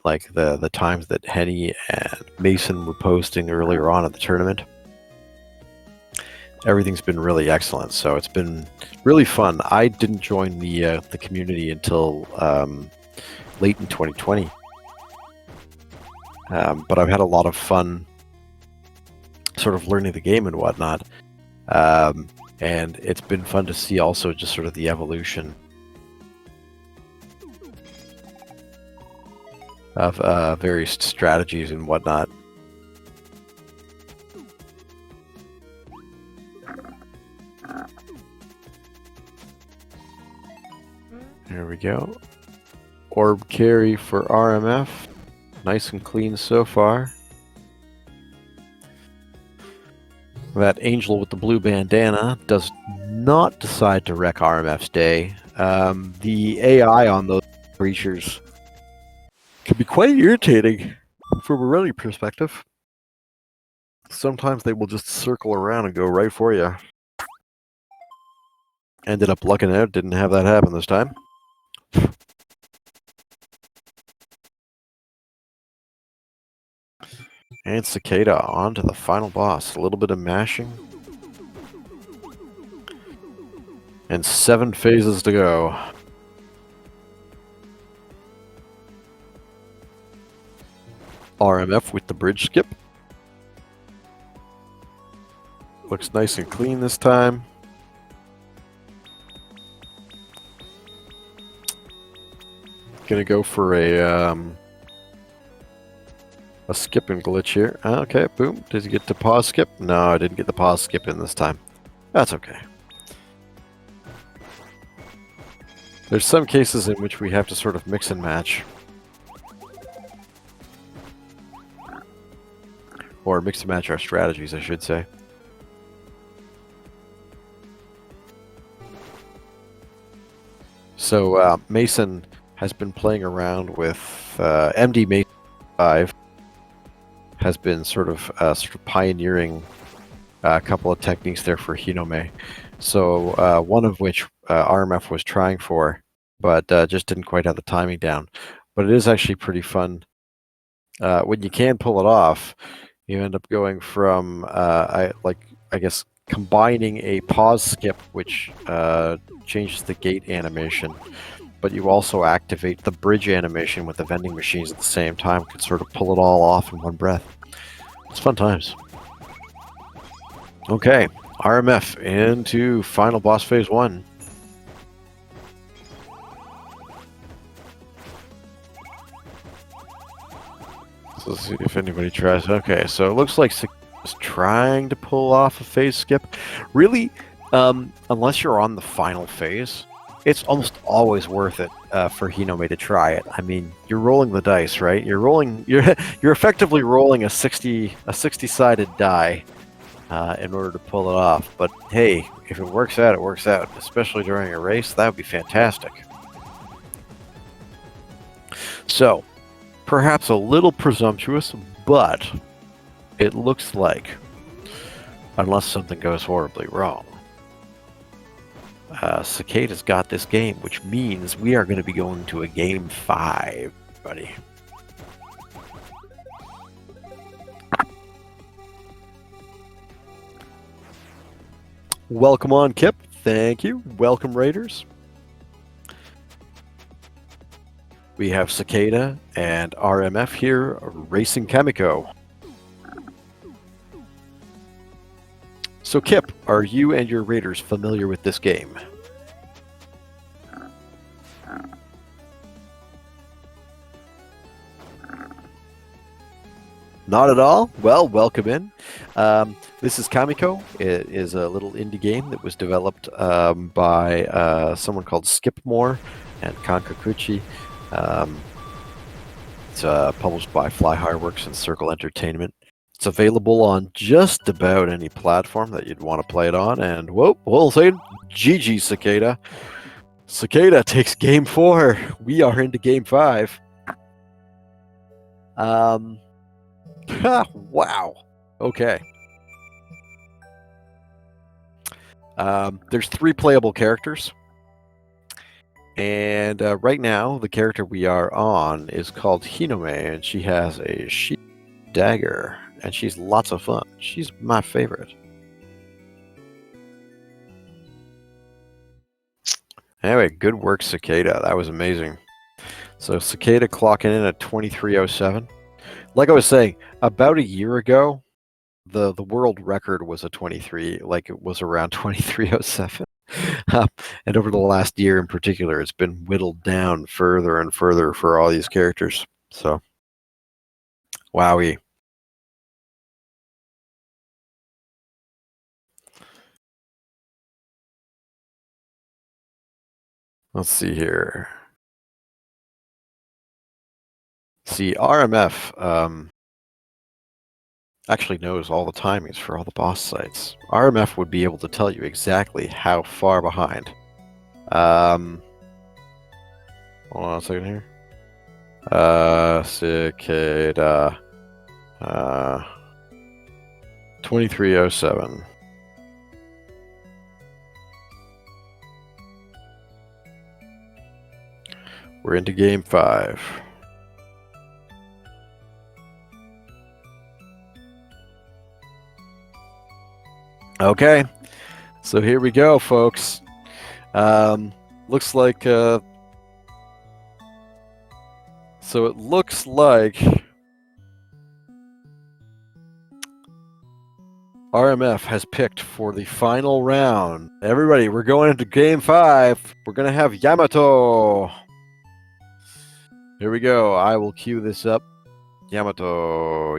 S1: Like the times that Henny and Mason were posting earlier on in the tournament. Everything's been really excellent, so it's been really fun. I didn't join the community until late in 2020, but I've had a lot of fun sort of learning the game and whatnot, and it's been fun to see also just sort of the evolution of various strategies and whatnot. There we go. Orb carry for RMF. Nice and clean so far. That angel with the blue bandana does not decide to wreck RMF's day. The AI on those creatures can be quite irritating from a running perspective. Sometimes they will just circle around and go right for you. Ended up lucking out, didn't have that happen this time. And Cicada on to the final boss. A little bit of mashing. And 7 phases to go. RMF with the bridge skip. Looks nice and clean this time. Gonna go for a skip and glitch here. Okay, boom. Did you get the pause skip? No, I didn't get the pause skip in this time. That's okay. There's some cases in which we have to sort of mix and match. Or mix and match our strategies, I should say. So Mason has been playing around with MD Mason 5, has been sort of pioneering a couple of techniques there for Hinome. So one of which RMF was trying for, but just didn't quite have the timing down. But it is actually pretty fun. When you can pull it off, you end up going from, I guess, combining a pause skip, which changes the gate animation, but you also activate the bridge animation with the vending machines at the same time. You can sort of pull it all off in one breath. It's fun times. Okay, RMF into final boss phase 1. So let's see if anybody tries. Okay, so it looks like is trying to pull off a phase skip. Really, unless you're on the final phase, it's almost always worth it for Hinome to try it. I mean, you're rolling the dice, right? You're effectively rolling a 60-sided die in order to pull it off. But hey, if it works out, it works out. Especially during a race, that would be fantastic. So, perhaps a little presumptuous, but it looks like, unless something goes horribly wrong, Cicada's got this game, which means we are going to be going to a game 5, buddy. Welcome on, Kip. Thank you. Welcome, Raiders. We have Cicada and RMF here racing Kamiko. So, Kip, are you and your Raiders familiar with this game? Not at all? Well, welcome in. This is Kamiko. It is a little indie game that was developed by someone called Skipmore and Kankakuchi. It's published by Flyhireworks and Circle Entertainment. It's available on just about any platform that you'd want to play it on. And whoa, we'll say GG, Cicada. Cicada takes game 4. We are into game 5. Wow. Okay. There's 3 playable characters. And right now, the character we are on is called Hinome, and she has a sheep dagger, and she's lots of fun. She's my favorite. Anyway, good work, Cicada. That was amazing. So Cicada clocking in at 23:07. Like I was saying, about a year ago, the world record was a 23, like it was around 23:07. And over the last year in particular, it's been whittled down further and further for all these characters. So, wowie. Let's see here. See, RMF actually knows all the timings for all the boss sites. RMF would be able to tell you exactly how far behind. Hold on a second here. Cicada. 23:07. We're into game 5. Okay, so here we go, folks. Looks like so it looks like RMF has picked for the final round. Everybody, we're going into game 5. We're gonna have Yamato. Here we go. I will cue this up. Yamato,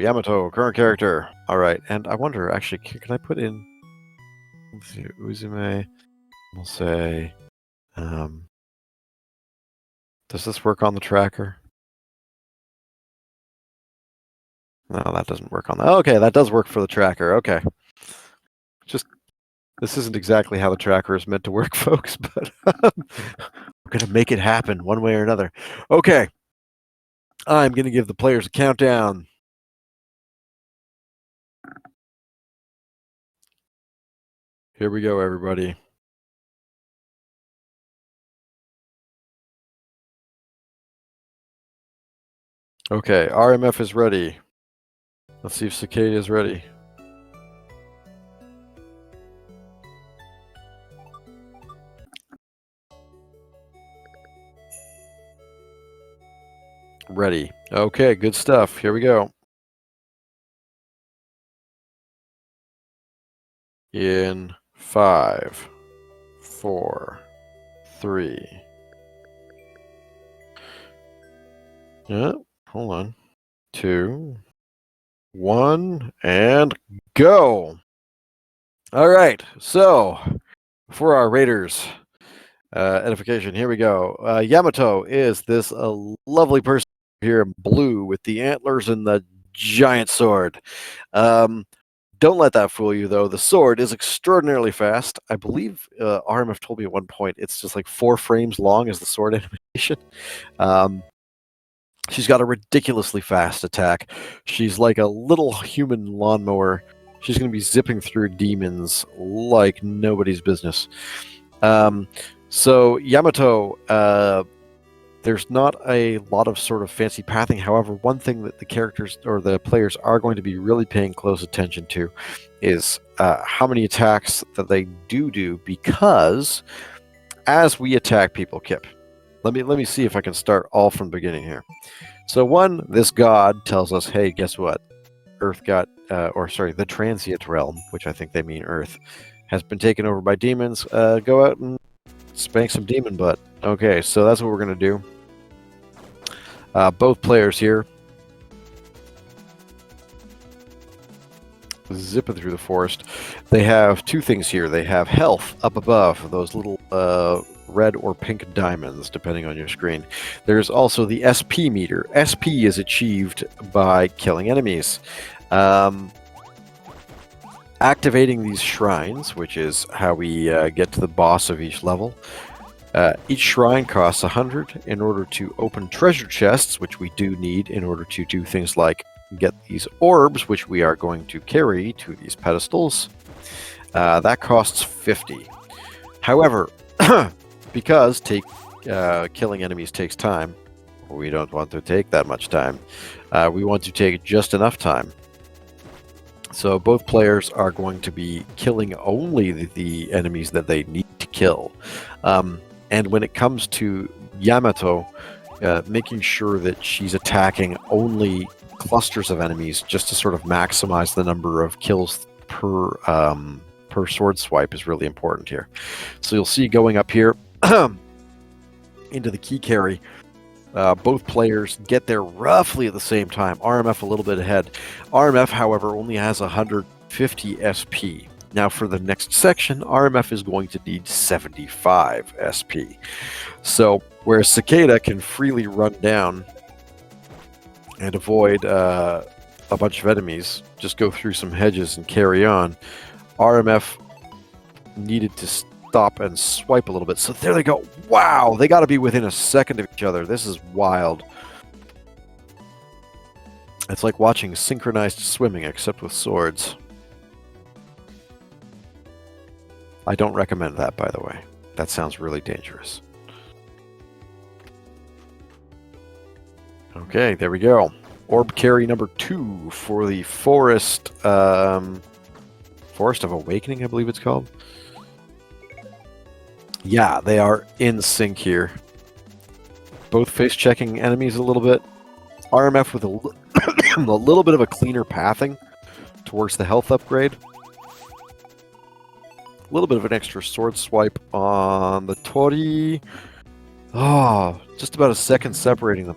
S1: current character. All right, and I wonder, actually, can I put in? Let's see, Uzume. We'll say, does this work on the tracker? No, that doesn't work on that. Okay, that does work for the tracker. Okay. Just, this isn't exactly how the tracker is meant to work, folks, but we're going to make it happen one way or another. Okay. I'm going to give the players a countdown. Here we go, everybody. Okay, RMF is ready. Let's see if Cicada is ready. Ready. Okay, good stuff. Here we go. In 5, 4, 3. Hold on. 2, 1, and go. All right. So, for our Raiders edification, here we go. Yamato is this lovely person here in blue with the antlers and the giant sword. Don't let that fool you, though. The sword is extraordinarily fast. I believe RMF told me at one point it's just like 4 frames long as the sword animation. She's got a ridiculously fast attack. She's like a little human lawnmower. She's going to be zipping through demons like nobody's business. So Yamato, there's not a lot of sort of fancy pathing. However, one thing that the characters or the players are going to be really paying close attention to is how many attacks that they do, because as we attack people, Kip, let me see if I can start all from the beginning here. So one, this god tells us, hey, guess what? Earth got, the transient realm, which I think they mean Earth, has been taken over by demons. Go out and spank some demon butt. Okay, so that's what we're going to do. Both players here zipping through the forest. They have two things here. They have health up above, those little red or pink diamonds, depending on your screen. There's also the SP meter. SP is achieved by killing enemies. Activating these shrines, which is how we get to the boss of each level. Each shrine costs 100 in order to open treasure chests, which we do need in order to do things like get these orbs, which we are going to carry to these pedestals. That costs 50. However, because killing enemies takes time, we don't want to take that much time. We want to take just enough time. So both players are going to be killing only the enemies that they need to kill. And when it comes to Yamato, making sure that she's attacking only clusters of enemies just to sort of maximize the number of kills per sword swipe is really important here. So you'll see going up here into the key carry, both players get there roughly at the same time. RMF a little bit ahead. RMF, however, only has 150 SP. Now for the next section, RMF is going to need 75 SP. So whereas Cicada can freely run down and avoid a bunch of enemies, just go through some hedges and carry on, RMF needed to stop and swipe a little bit. So there they go. Wow, they got to be within a second of each other. This is wild. It's like watching synchronized swimming, except with swords. I don't recommend that, by the way. That sounds really dangerous. Okay, there we go. Orb carry number 2 for the Forest of Awakening, I believe it's called. Yeah, they are in sync here. Both face-checking enemies a little bit. RMF with a little bit of a cleaner pathing towards the health upgrade. A little bit of an extra sword swipe on the Tori. Oh, just about a second separating them.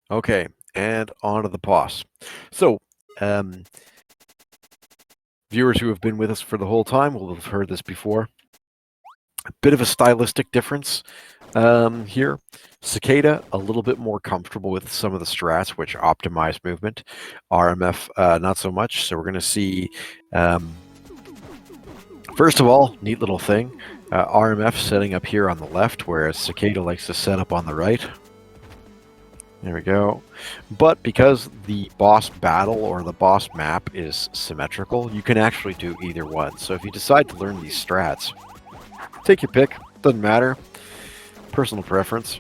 S1: Okay, and on to the boss. So, viewers who have been with us for the whole time will have heard this before. A bit of a stylistic difference here. Cicada, a little bit more comfortable with some of the strats, which optimize movement. RMF, not so much. So we're going to see, first of all, neat little thing. RMF setting up here on the left, whereas Cicada likes to set up on the right. There we go. But because the boss battle or the boss map is symmetrical, you can actually do either one. So if you decide to learn these strats, take your pick. Doesn't matter. Personal preference.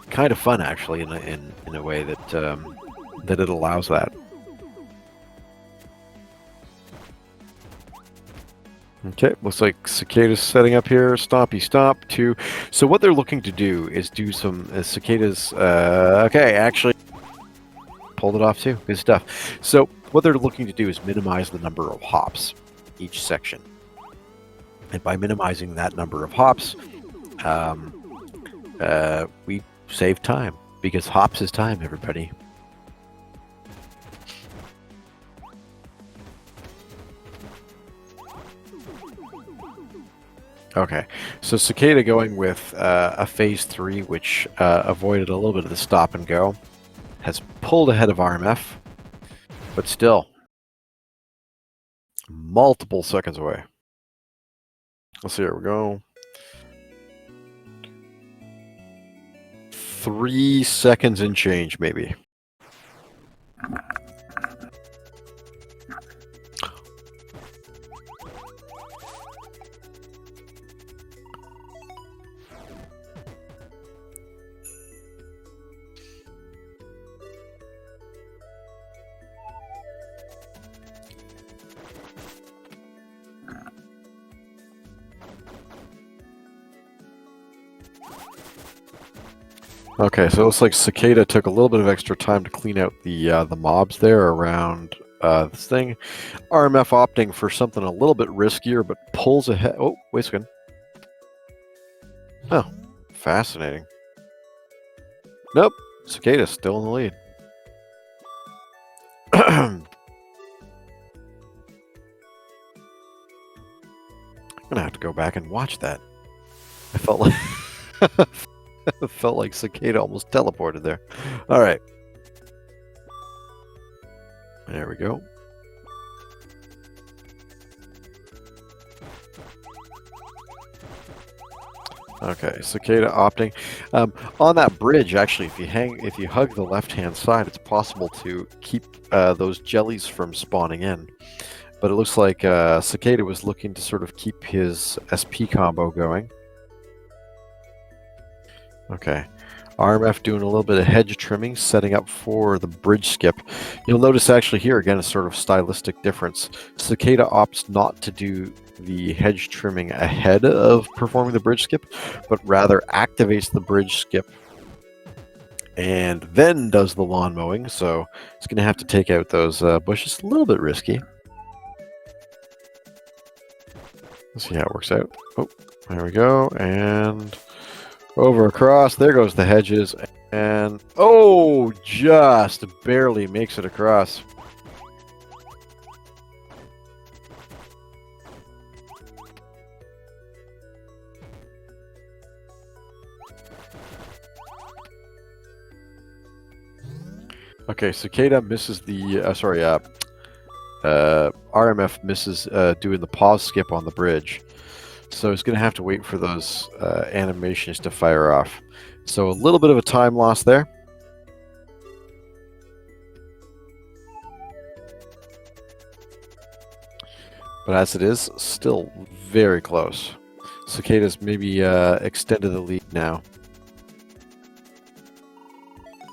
S1: Kind of fun, actually, in a way that that it allows that. Okay, looks like Cicada's setting up here. Stompy stomp to. So what they're looking to do is do some Cicada's. Okay, actually pulled it off too. Good stuff. So what they're looking to do is minimize the number of hops each section. And by minimizing that number of hops, we save time, because hops is time, everybody. Okay, so Cicada going with a phase 3, which avoided a little bit of the stop and go, has pulled ahead of RMF, but still multiple seconds away. Let's see, here we go. 3 seconds and change, maybe. Okay, so it looks like Cicada took a little bit of extra time to clean out the mobs there around this thing. RMF opting for something a little bit riskier, but pulls ahead. Oh, wait a second. Oh, fascinating. Nope, Cicada's still in the lead. I'm gonna have to go back and watch that. I felt like it felt like Cicada almost teleported there. All right. There we go. Okay, Cicada opting. On that bridge, actually, if you hug the left-hand side, it's possible to keep those jellies from spawning in. But it looks like Cicada was looking to sort of keep his SP combo going. Okay. RMF doing a little bit of hedge trimming, setting up for the bridge skip. You'll notice actually here, again, a sort of stylistic difference. Cicada opts not to do the hedge trimming ahead of performing the bridge skip, but rather activates the bridge skip and then does the lawn mowing. So it's going to have to take out those bushes. A little bit risky. Let's see how it works out. Oh, there we go. And over across, there goes the hedges, and oh, just barely makes it across. Okay, Cicada misses the, RMF misses doing the pause skip on the bridge. So it's going to have to wait for those animations to fire off. So a little bit of a time loss there. But as it is, still very close. Cicada's maybe extended the lead now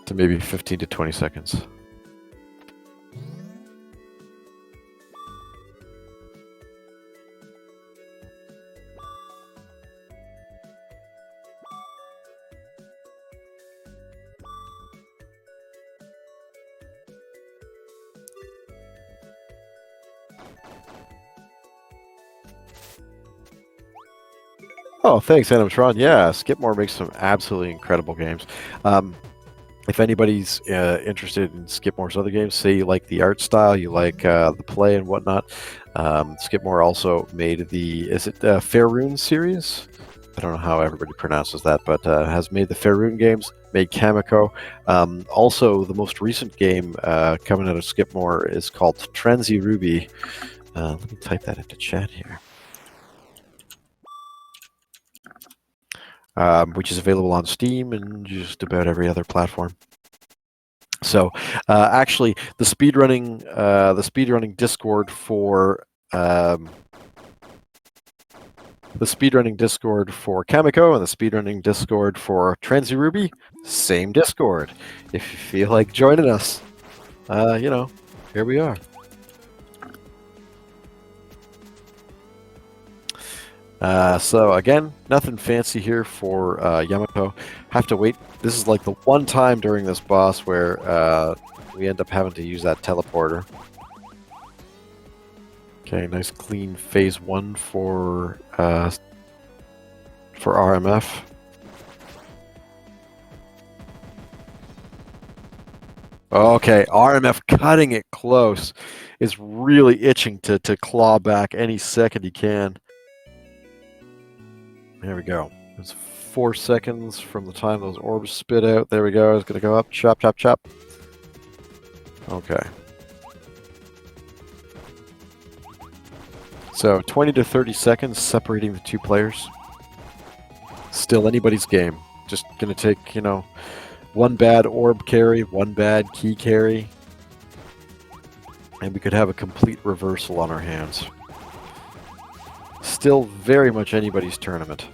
S1: to maybe 15 to 20 seconds. Oh, thanks, Animatron. Yeah, Skipmore makes some absolutely incredible games. If anybody's interested in Skipmore's other games, say you like the art style, you like the play and whatnot, Skipmore also made the, is it Faerun series? I don't know how everybody pronounces that, but has made the Faerun games, made Kamiko. Also, the most recent game coming out of Skipmore is called Transi Ruby. Let me type that into chat here. Which is available on Steam and just about every other platform. So, actually, the speedrunning Discord for Kamiko and the speedrunning Discord for Transi Ruby, same Discord. If you feel like joining us, you know, here we are. So again, nothing fancy here for Yamato. Have to wait. This is like the one time during this boss where we end up having to use that teleporter. Okay, nice clean phase 1 for RMF. Okay, RMF cutting it close. Is really itching to claw back any second he can. There we go. It's 4 seconds from the time those orbs spit out. There we go. It's going to go up. Chop, chop, chop. Okay. So 20 to 30 seconds separating the two players. Still anybody's game. Just gonna take, you know, one bad orb carry, one bad key carry, and we could have a complete reversal on our hands. Still very much anybody's tournament.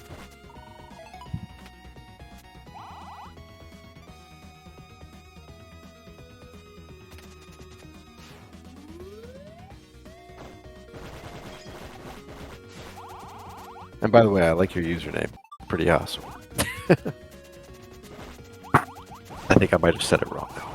S1: And by the way, I like your username. Pretty awesome. I think I might have said it wrong though.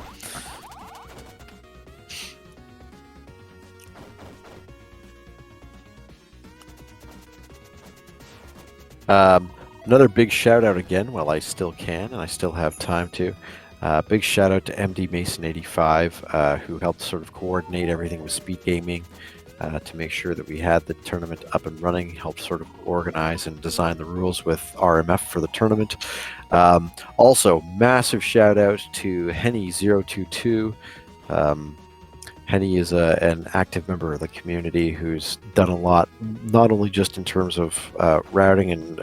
S1: Another big shout out again, while I still can and I still have time to. Big shout out to MD Mason 85, who helped sort of coordinate everything with Speed Gaming to make sure that we had the tournament up and running, helped sort of organize and design the rules with RMF for the tournament. Also, massive shout out to Henny022. Henny is an active member of the community who's done a lot, not only just in terms of routing and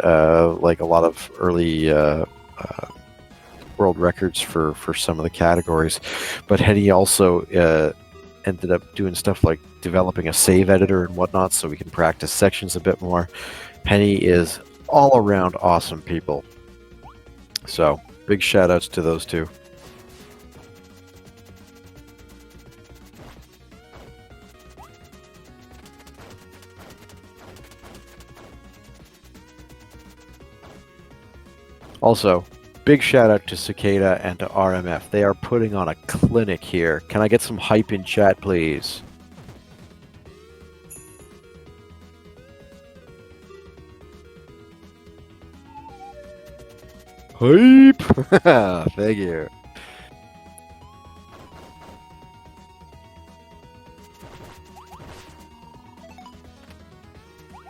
S1: like a lot of early world records for some of the categories, but Henny also ended up doing stuff like developing a save editor and whatnot so we can practice sections a bit more. Henny is all around awesome people. So big shout outs to those two. Also, big shout out to Cicada and to RMF. They are putting on a clinic here. Can I get some hype in chat, please? Hype! Thank you.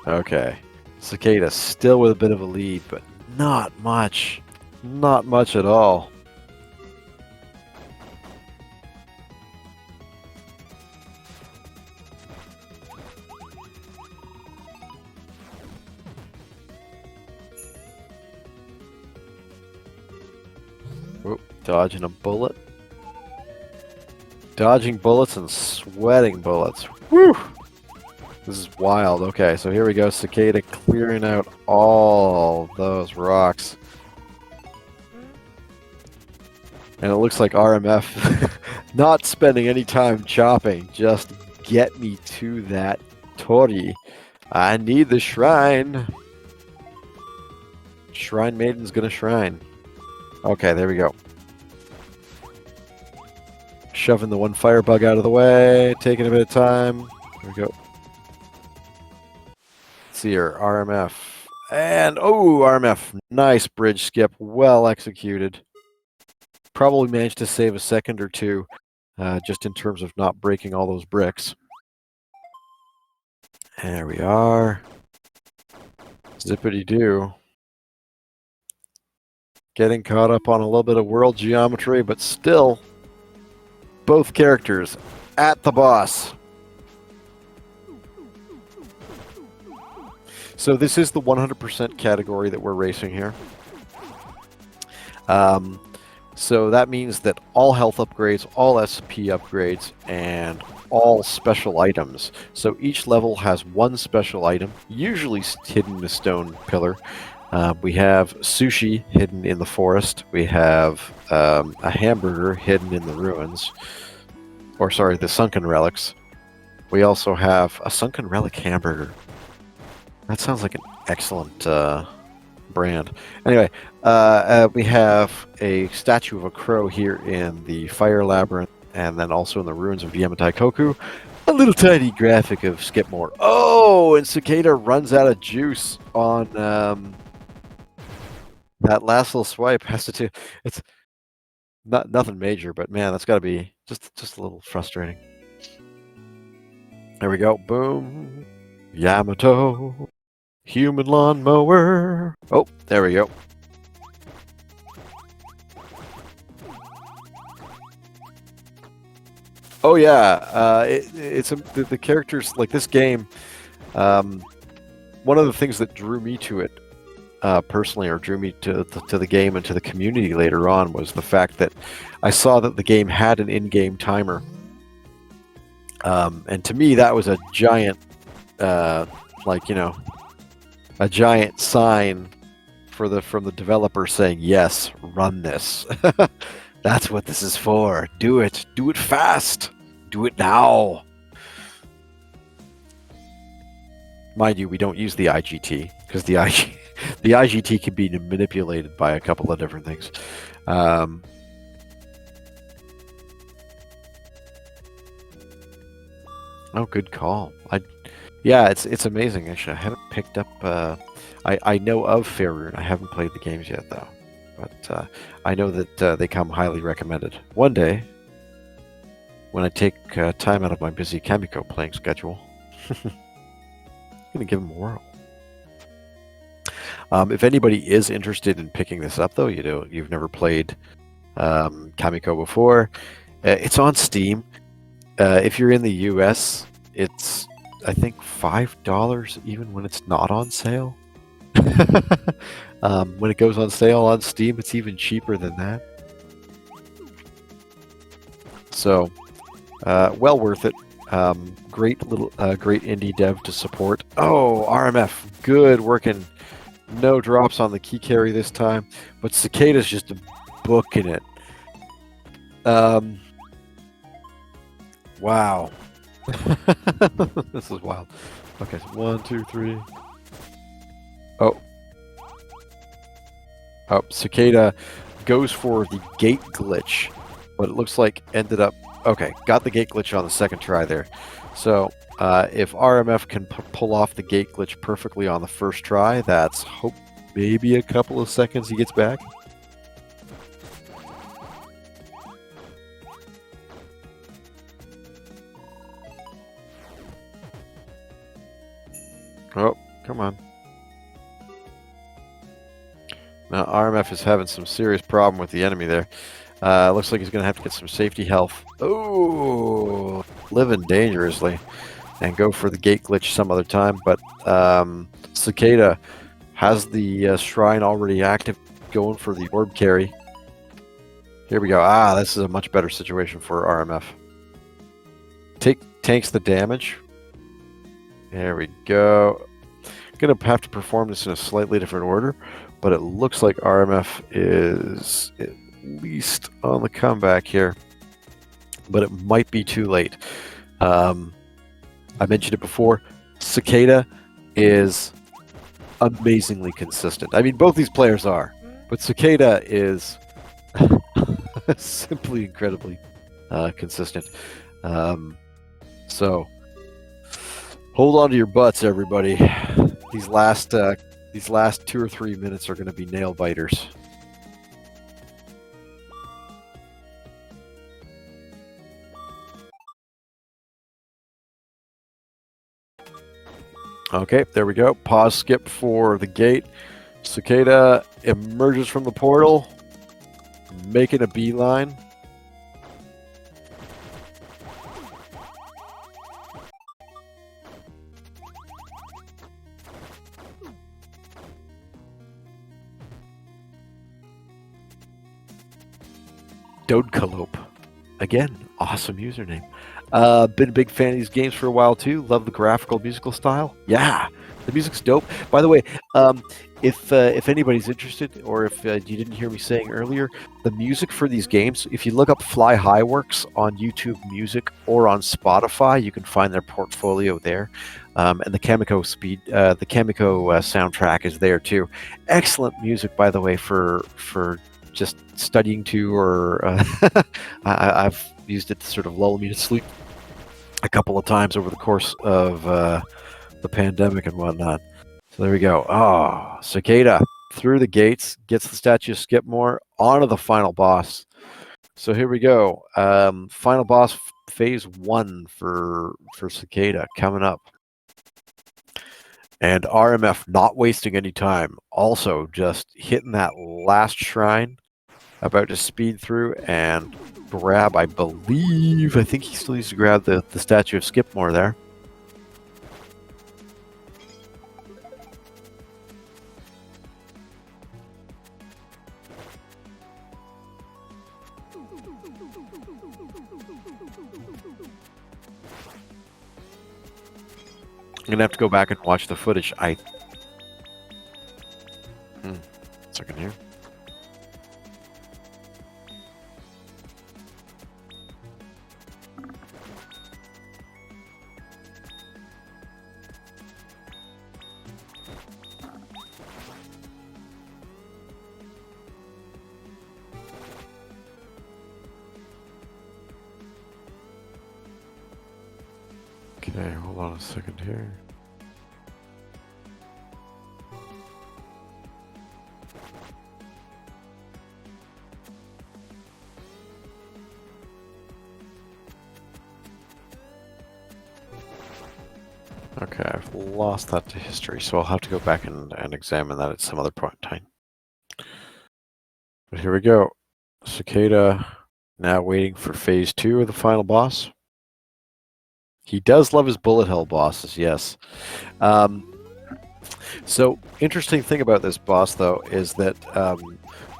S1: Okay. Cicada still with a bit of a lead, but not much. Not much at all. Oop, dodging a bullet. Dodging bullets and sweating bullets. Woo! This is wild. Okay, so here we go. Cicada clearing out all those rocks. And it looks like RMF not spending any time chopping. Just get me to that Tori. I need the shrine. Shrine Maiden's gonna shrine. Okay, there we go. Shoving the one firebug out of the way. Taking a bit of time. Here we go. Let's see here. RMF. And, oh, RMF. Nice bridge skip. Well executed. Probably managed to save a second or two, just in terms of not breaking all those bricks. There we are. Zippity-doo. Getting caught up on a little bit of world geometry, but still, both characters at the boss. So this is the 100% category that we're racing here. So that means that all health upgrades, all SP upgrades, and all special items. So each level has one special item, usually hidden in a stone pillar. We have sushi hidden in the forest. We have a hamburger hidden in the ruins. Or sorry, the sunken relics. We also have a sunken relic hamburger. That sounds like an excellent brand. Anyway, we have a statue of a crow here in the fire labyrinth, and then also in the ruins of Yamatai Koku. A little tiny graphic of Skipmore. Oh, and Cicada runs out of juice on that last little swipe. Has to do. It's nothing major, but man, that's got to be just a little frustrating. There we go. Boom. Yamato. Human lawnmower. Oh, there we go. Oh yeah, it's the characters like this game. One of the things that drew me to it personally, or drew me to the game and to the community later on, was the fact that I saw that the game had an in-game timer, and to me that was a giant, like, you know, a giant sign from the developer saying, yes, run this. That's what this is for. Do it fast, do it now. Mind you, we don't use the IGT because the IGT can be manipulated by a couple of different things. Oh, good call. Yeah, it's amazing. Actually, I haven't picked up. I know of Faerun. I haven't played the games yet though, but I know that they come highly recommended. One day, when I take time out of my busy Kamiko playing schedule, I'm gonna give them a whirl. If anybody is interested in picking this up, though, you've never played Kamiko before, it's on Steam. If you're in the US, it's, I think, $5 even when it's not on sale. When it goes on sale on Steam, it's even cheaper than that. So, well worth it. Great indie dev to support. Oh, RMF, good working. No drops on the key carry this time, but Cicada's just booking it. Wow. This is wild. Okay, so 1, 2, 3. Oh. Oh, Cicada goes for the gate glitch, but it looks like ended up... Okay, got the gate glitch on the second try there. So, if RMF can pull off the gate glitch perfectly on the first try, that's maybe a couple of seconds he gets back. Oh, come on. Now, RMF is having some serious problem with the enemy there. Looks like he's going to have to get some safety health. Oh, living dangerously. And go for the gate glitch some other time. But Cicada has the shrine already active, going for the orb carry. Here we go. Ah, this is a much better situation for RMF. Tanks the damage. There we go. Going to have to perform this in a slightly different order, but it looks like RMF is at least on the comeback here, but it might be too late. I mentioned it before, Cicada is amazingly consistent. I mean, both these players are, but Cicada is simply incredibly consistent. So hold on to your butts, everybody. These last 2 or 3 minutes are going to be nail biters. Okay, there we go. Pause skip for the gate. Cicada emerges from the portal, making a beeline. Dodecalope. Again, awesome username. Been a big fan of these games for a while too. Love the graphical musical style. Yeah, the music's dope. By the way, if anybody's interested, or if you didn't hear me saying earlier, the music for these games, if you look up Fly High Works on YouTube Music or on Spotify, you can find their portfolio there. And the Kamiko soundtrack is there too. Excellent music, by the way, for just studying to, or I've used it to sort of lull me to sleep a couple of times over the course of the pandemic and whatnot. So there we go. Oh, Cicada through the gates, gets the statue of Skipmore, onto the final boss. So here we go. Final boss phase 1 for Cicada coming up. And RMF not wasting any time. Also just hitting that last shrine, about to speed through and grab, I think he still needs to grab the statue of Skipmore there. gonna have to go back and watch the footage. Second here. Okay, hold on a second here. Okay, I've lost that to history, so I'll have to go back and examine that at some other point in time. But here we go. Cicada now waiting for phase 2 of the final boss. He does love his bullet hell bosses, yes. So, interesting thing about this boss, though, is that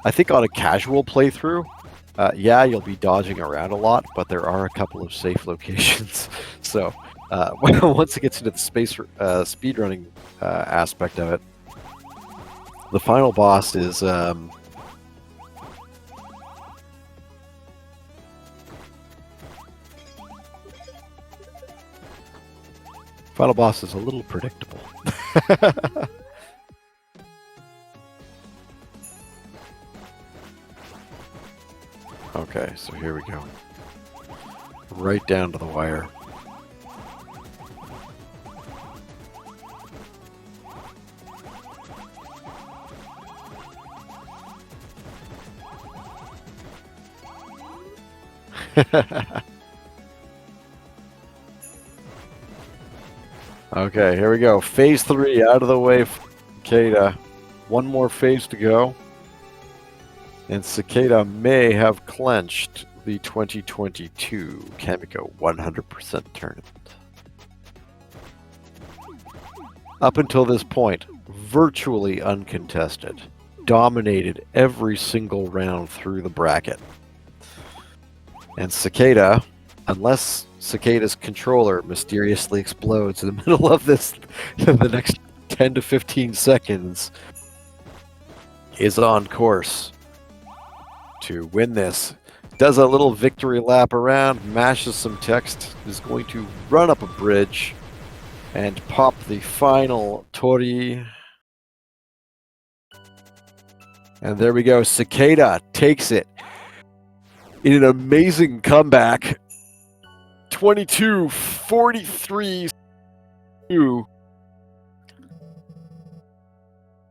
S1: I think on a casual playthrough, yeah, you'll be dodging around a lot, but there are a couple of safe locations. So, once it gets into the speedrunning aspect of it, the final boss is a little predictable. Okay, so here we go. Right down to the wire. Okay, here we go. Phase 3 out of the way. Cicada. One more phase to go. And Cicada may have clenched the 2022 Kamiko 100% tournament. Up until this point, virtually uncontested. Dominated every single round through the bracket. And Cicada, unless Cicada's controller mysteriously explodes in the middle of this in the next 10 to 15 seconds, is on course to win this. Does a little victory lap around, mashes some text, is going to run up a bridge and pop the final Tori. And there we go. Cicada takes it in an amazing comeback. 22-43.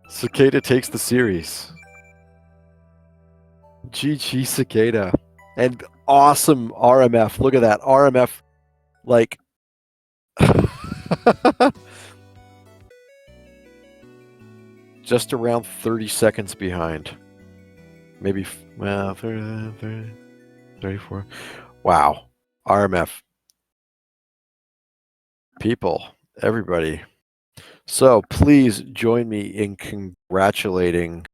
S1: Cicada takes the series. GG Cicada. And awesome RMF. Look at that. RMF, like... just around 30 seconds behind. Maybe, well, 30, 34. Wow. RMF. People, everybody. So please join me in congratulating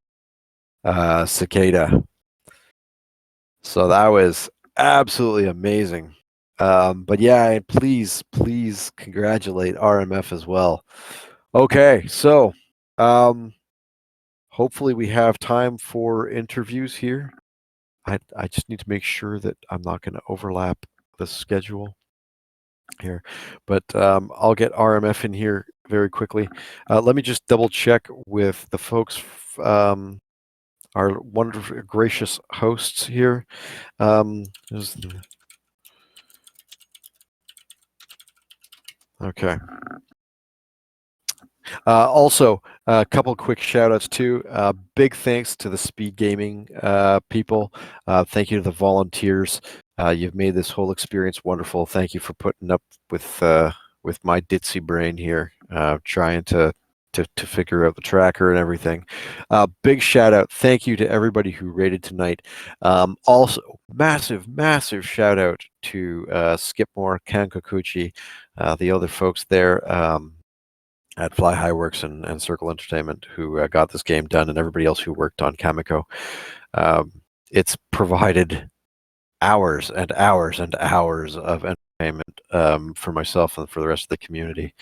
S1: Cicada. So that was absolutely amazing. But yeah, please congratulate RMF as well. Okay, so hopefully we have time for interviews here. I just need to make sure that I'm not going to overlap the schedule here, but I'll get RMF in here very quickly. Let me just double check with the folks, our wonderful, gracious hosts here. Okay. Also, a couple quick shout outs too. Big thanks to the Speed Gaming people. Thank you to the volunteers. You've made this whole experience wonderful. Thank you for putting up with my ditzy brain here, trying to figure out the tracker and everything. Big shout out. Thank you to everybody who rated tonight. Also, massive shout out to Skipmore, Kankokuchi, the other folks there. At Fly High Works and Circle Entertainment, who got this game done, and everybody else who worked on Kamiko. It's provided hours and hours and hours of entertainment for myself and for the rest of the community.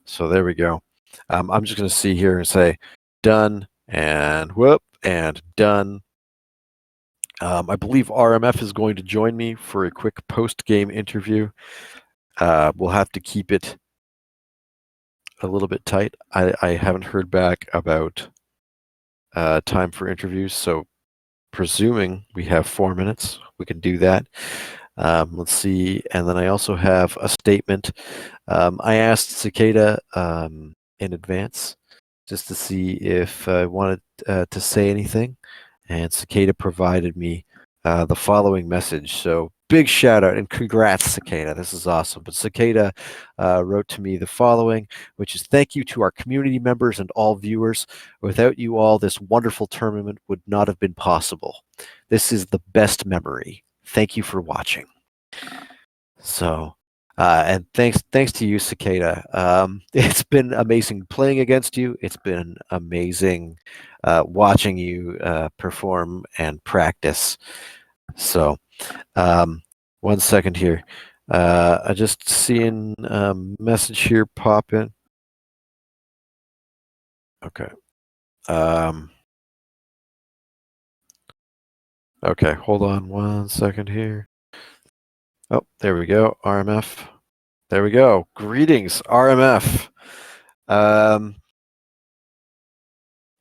S1: So there we go. I'm just going to see here and say done and whoop and done. I believe RMF is going to join me for a quick post-game interview. We'll have to keep it a little bit tight. I haven't heard back about time for interviews, so presuming we have 4 minutes, we can do that. Let's see. And then I also have a statement. I asked Cicada in advance just to see if I wanted to say anything, and Cicada provided me the following message. So big shout out and congrats, Cicada. This is awesome. But Cicada wrote to me the following, which is thank you to our community members and all viewers. Without you all, this wonderful tournament would not have been possible. This is the best memory. Thank you for watching. So, and thanks to you, Cicada. It's been amazing playing against you. It's been amazing watching you perform and practice. So, 1 second here. I just seeing a message here pop in. Okay. Okay, hold on 1 second here. Oh, there we go. RMF. There we go. Greetings, RMF.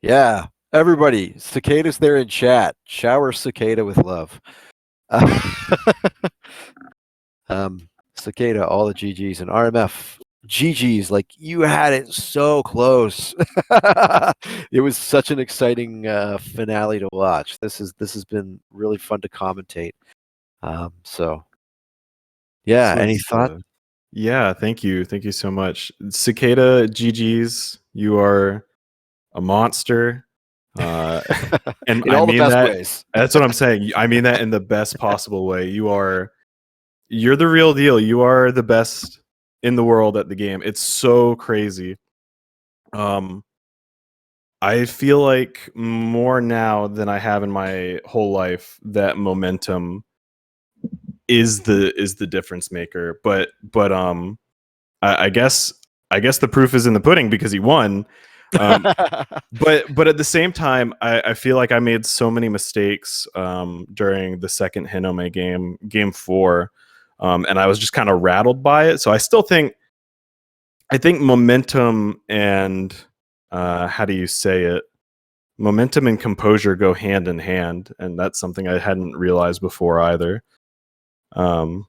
S1: Yeah, everybody. Cicada's there in chat. Shower Cicada with love. Cicada, all the GGs, and RMF. GGs, like you had it so close. It was such an exciting finale to watch. This has been really fun to commentate. So yeah, any thought?
S2: Yeah, thank you so much, Cicada. GGs, you are a monster, and
S1: In
S2: I
S1: all the
S2: mean
S1: best
S2: that.
S1: ways.
S2: That's what I'm saying. I mean that in the best possible way. You're the real deal. You are the best in the world at the game. It's so crazy. I feel like more now than I have in my whole life that momentum is the difference maker. But I guess the proof is in the pudding because he won. But at the same time, I feel like I made so many mistakes during the second Hinome game 4, and I was just kind of rattled by it. So I think momentum and how do you say it? Momentum and composure go hand in hand, and that's something I hadn't realized before either. And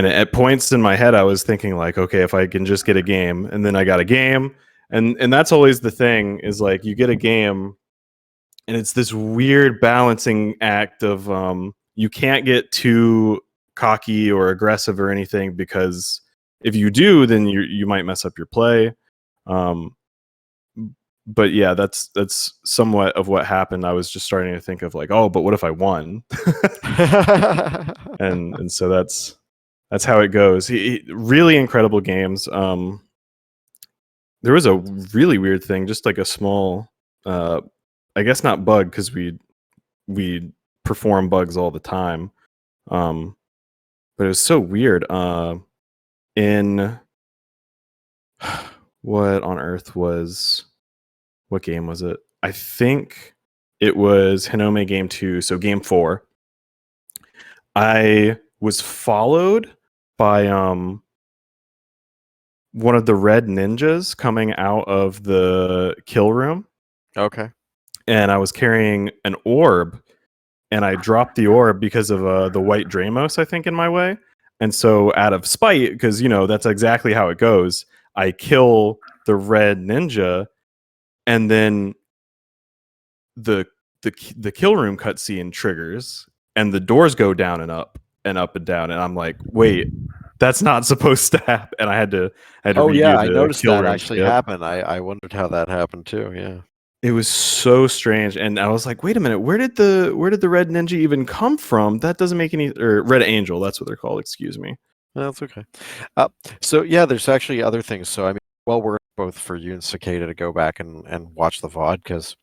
S2: at points in my head, I was thinking like, okay, if I can just get a game, and then I got a game, and that's always the thing is like you get a game, and it's this weird balancing act of you can't get too cocky or aggressive or anything because if you do, then you might mess up your play. But yeah, that's somewhat of what happened. I was just starting to think of like, oh, but what if I won? and so that's how it goes. Really incredible games. There was a really weird thing, just like a small, I guess not bug because we perform bugs all the time. But it was so weird. In what on earth was what game was it? I think it was Hinome game 2, so game 4. I was followed by one of the red ninjas coming out of the kill room.
S1: Okay.
S2: And I was carrying an orb, and I dropped the orb because of the white Dramos, I think, in my way. And so out of spite, because, that's exactly how it goes, I kill the red ninja, and then the kill room cutscene triggers, and the doors go down and up and up and down, and I'm like, wait, that's not supposed to happen. And I had to
S1: Oh
S2: redo
S1: yeah, I
S2: the
S1: noticed
S2: kill
S1: that
S2: room
S1: actually
S2: skip.
S1: happened. I wondered how that happened too. Yeah,
S2: it was so strange, and I was like, wait a minute, where did the red ninja even come from? That doesn't make any, or red angel, that's what they're called, excuse me.
S1: that's okay. So yeah, there's actually other things. So I mean, well, we're both for you and Cicada to go back and watch the VOD because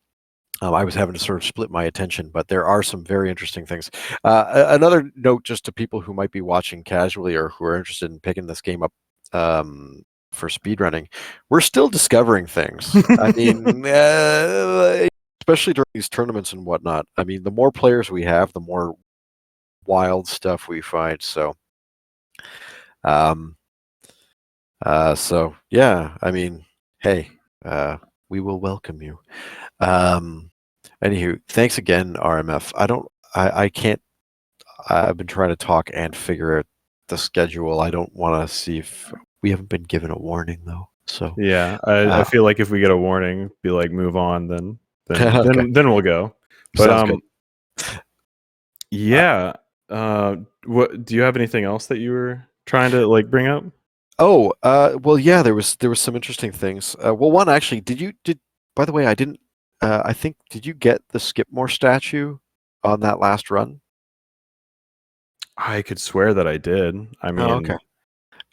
S1: I was having to sort of split my attention, but there are some very interesting things. Another note just to people who might be watching casually or who are interested in picking this game up. for speedrunning, we're still discovering things. I mean, especially during these tournaments and whatnot. I mean, the more players we have, the more wild stuff we find. So, so yeah, I mean, hey, we will welcome you. Anywho, thanks again, RMF. I can't. I've been trying to talk and figure out the schedule. I don't want to see if we haven't been given a warning though. So
S2: Yeah, I feel like if we get a warning, be like move on, then
S1: okay.
S2: then we'll go. But
S1: Sounds good.
S2: yeah. What do you have anything else that you were trying to like bring up?
S1: Oh, well, yeah, there was some interesting things. Well, one actually, did by the way, I didn't. I think did you get the Skipmore statue on that last run?
S2: I could swear that I did. I
S1: Oh, okay.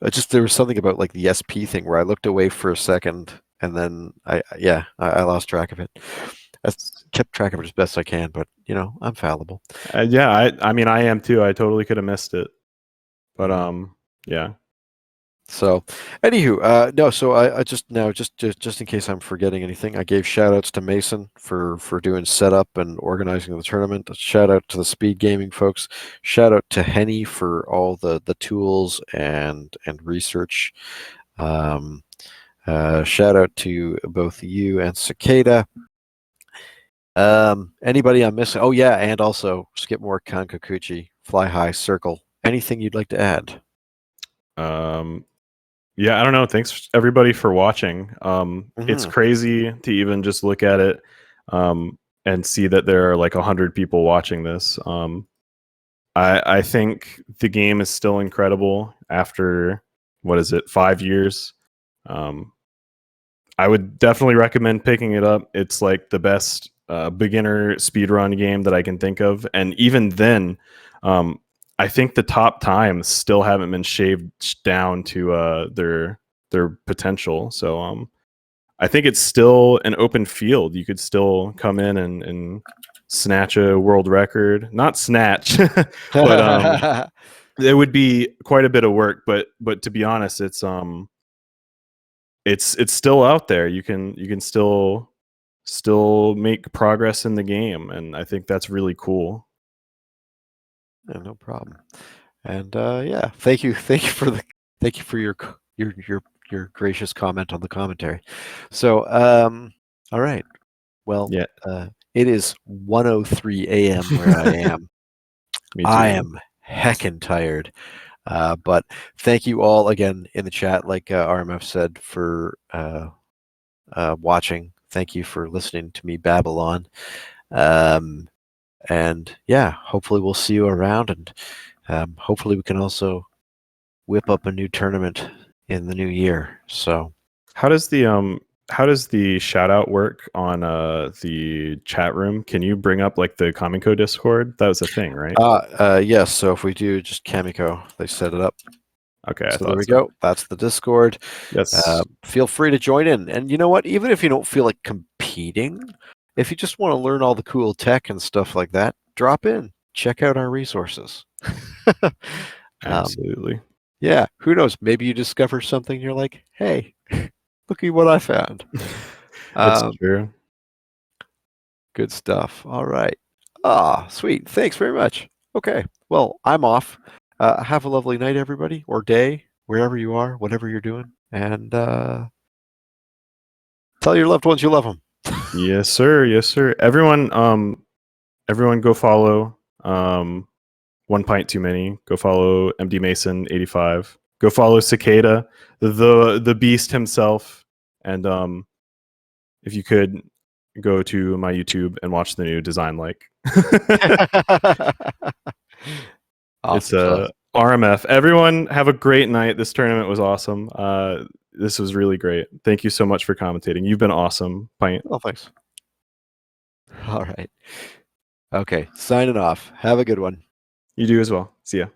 S2: mean,
S1: Just there was something about like the SP thing where I looked away for a second and then I lost track of it. I kept track of it as best I can, but you know, I'm fallible.
S2: yeah, I mean, I am too. I totally could have missed it, but yeah.
S1: So, anywho, no. So I just now just in case I'm forgetting anything, I gave shout outs to Mason for doing setup and organizing the tournament. A shout out to the speed gaming folks. Shout out to Henny for all the tools and research. Shout out to both you and Cicada. Anybody I'm missing? Oh yeah, and also Skipmore, Kankakuchi, Fly High, Circle. Anything you'd like to add?
S2: Yeah, I don't know. Thanks everybody for watching. It's
S1: Mhm.
S2: crazy to even just look at it and see that there are like 100 people watching this. I think the game is still incredible after what is it, 5 years. I would definitely recommend picking it up. It's like the best beginner speedrun game that I can think of, and even then, I think the top times still haven't been shaved down to their potential. So I think it's still an open field. You could still come in and snatch a world record. Not snatch, but it would be quite a bit of work. But to be honest, it's still out there. You can still make progress in the game, and I think that's really cool.
S1: Yeah, no problem. And yeah, thank you for your gracious comment on the commentary. So all right. Well,
S2: Yeah,
S1: it is 1:03 a.m. where I am.
S2: me
S1: I
S2: too.
S1: am heckin' tired. But thank you all again in the chat, like RMF said, for watching. Thank you for listening to me babble on. And yeah, hopefully we'll see you around, and hopefully we can also whip up a new tournament in the new year. So
S2: How does the shout out work on the chat room? Can you bring up like the Kamiko Discord? That was a thing, right?
S1: yes, so if we do just Kamiko, they set it up.
S2: Okay, I
S1: So there
S2: thought
S1: we
S2: so.
S1: go. That's the Discord.
S2: Yes.
S1: Feel free to join in. And you know what? Even if you don't feel like competing, if you just want to learn all the cool tech and stuff like that, drop in. Check out our resources.
S2: Absolutely.
S1: Yeah, who knows? Maybe you discover something. You're like, hey, look at what I found.
S2: It's
S1: Um,
S2: true.
S1: Good stuff. All right. Ah, sweet. Thanks very much. Okay. Well, I'm off. Have a lovely night, everybody, or day, wherever you are, whatever you're doing, and tell your loved ones you love them.
S2: Yes, sir. Yes, sir. Everyone go follow One Pint Too Many. Go follow MD Mason 85. Go follow Cicada, the beast himself. And if you could go to my YouTube and watch the new design like. It's
S1: Awesome
S2: a
S1: sauce.
S2: RMF. Everyone have a great night. This tournament was awesome. This was really great. Thank you so much for commentating. You've been awesome, Pint.
S1: Oh, thanks. All right. Okay. Signing off. Have a good one.
S2: You do as well. See ya.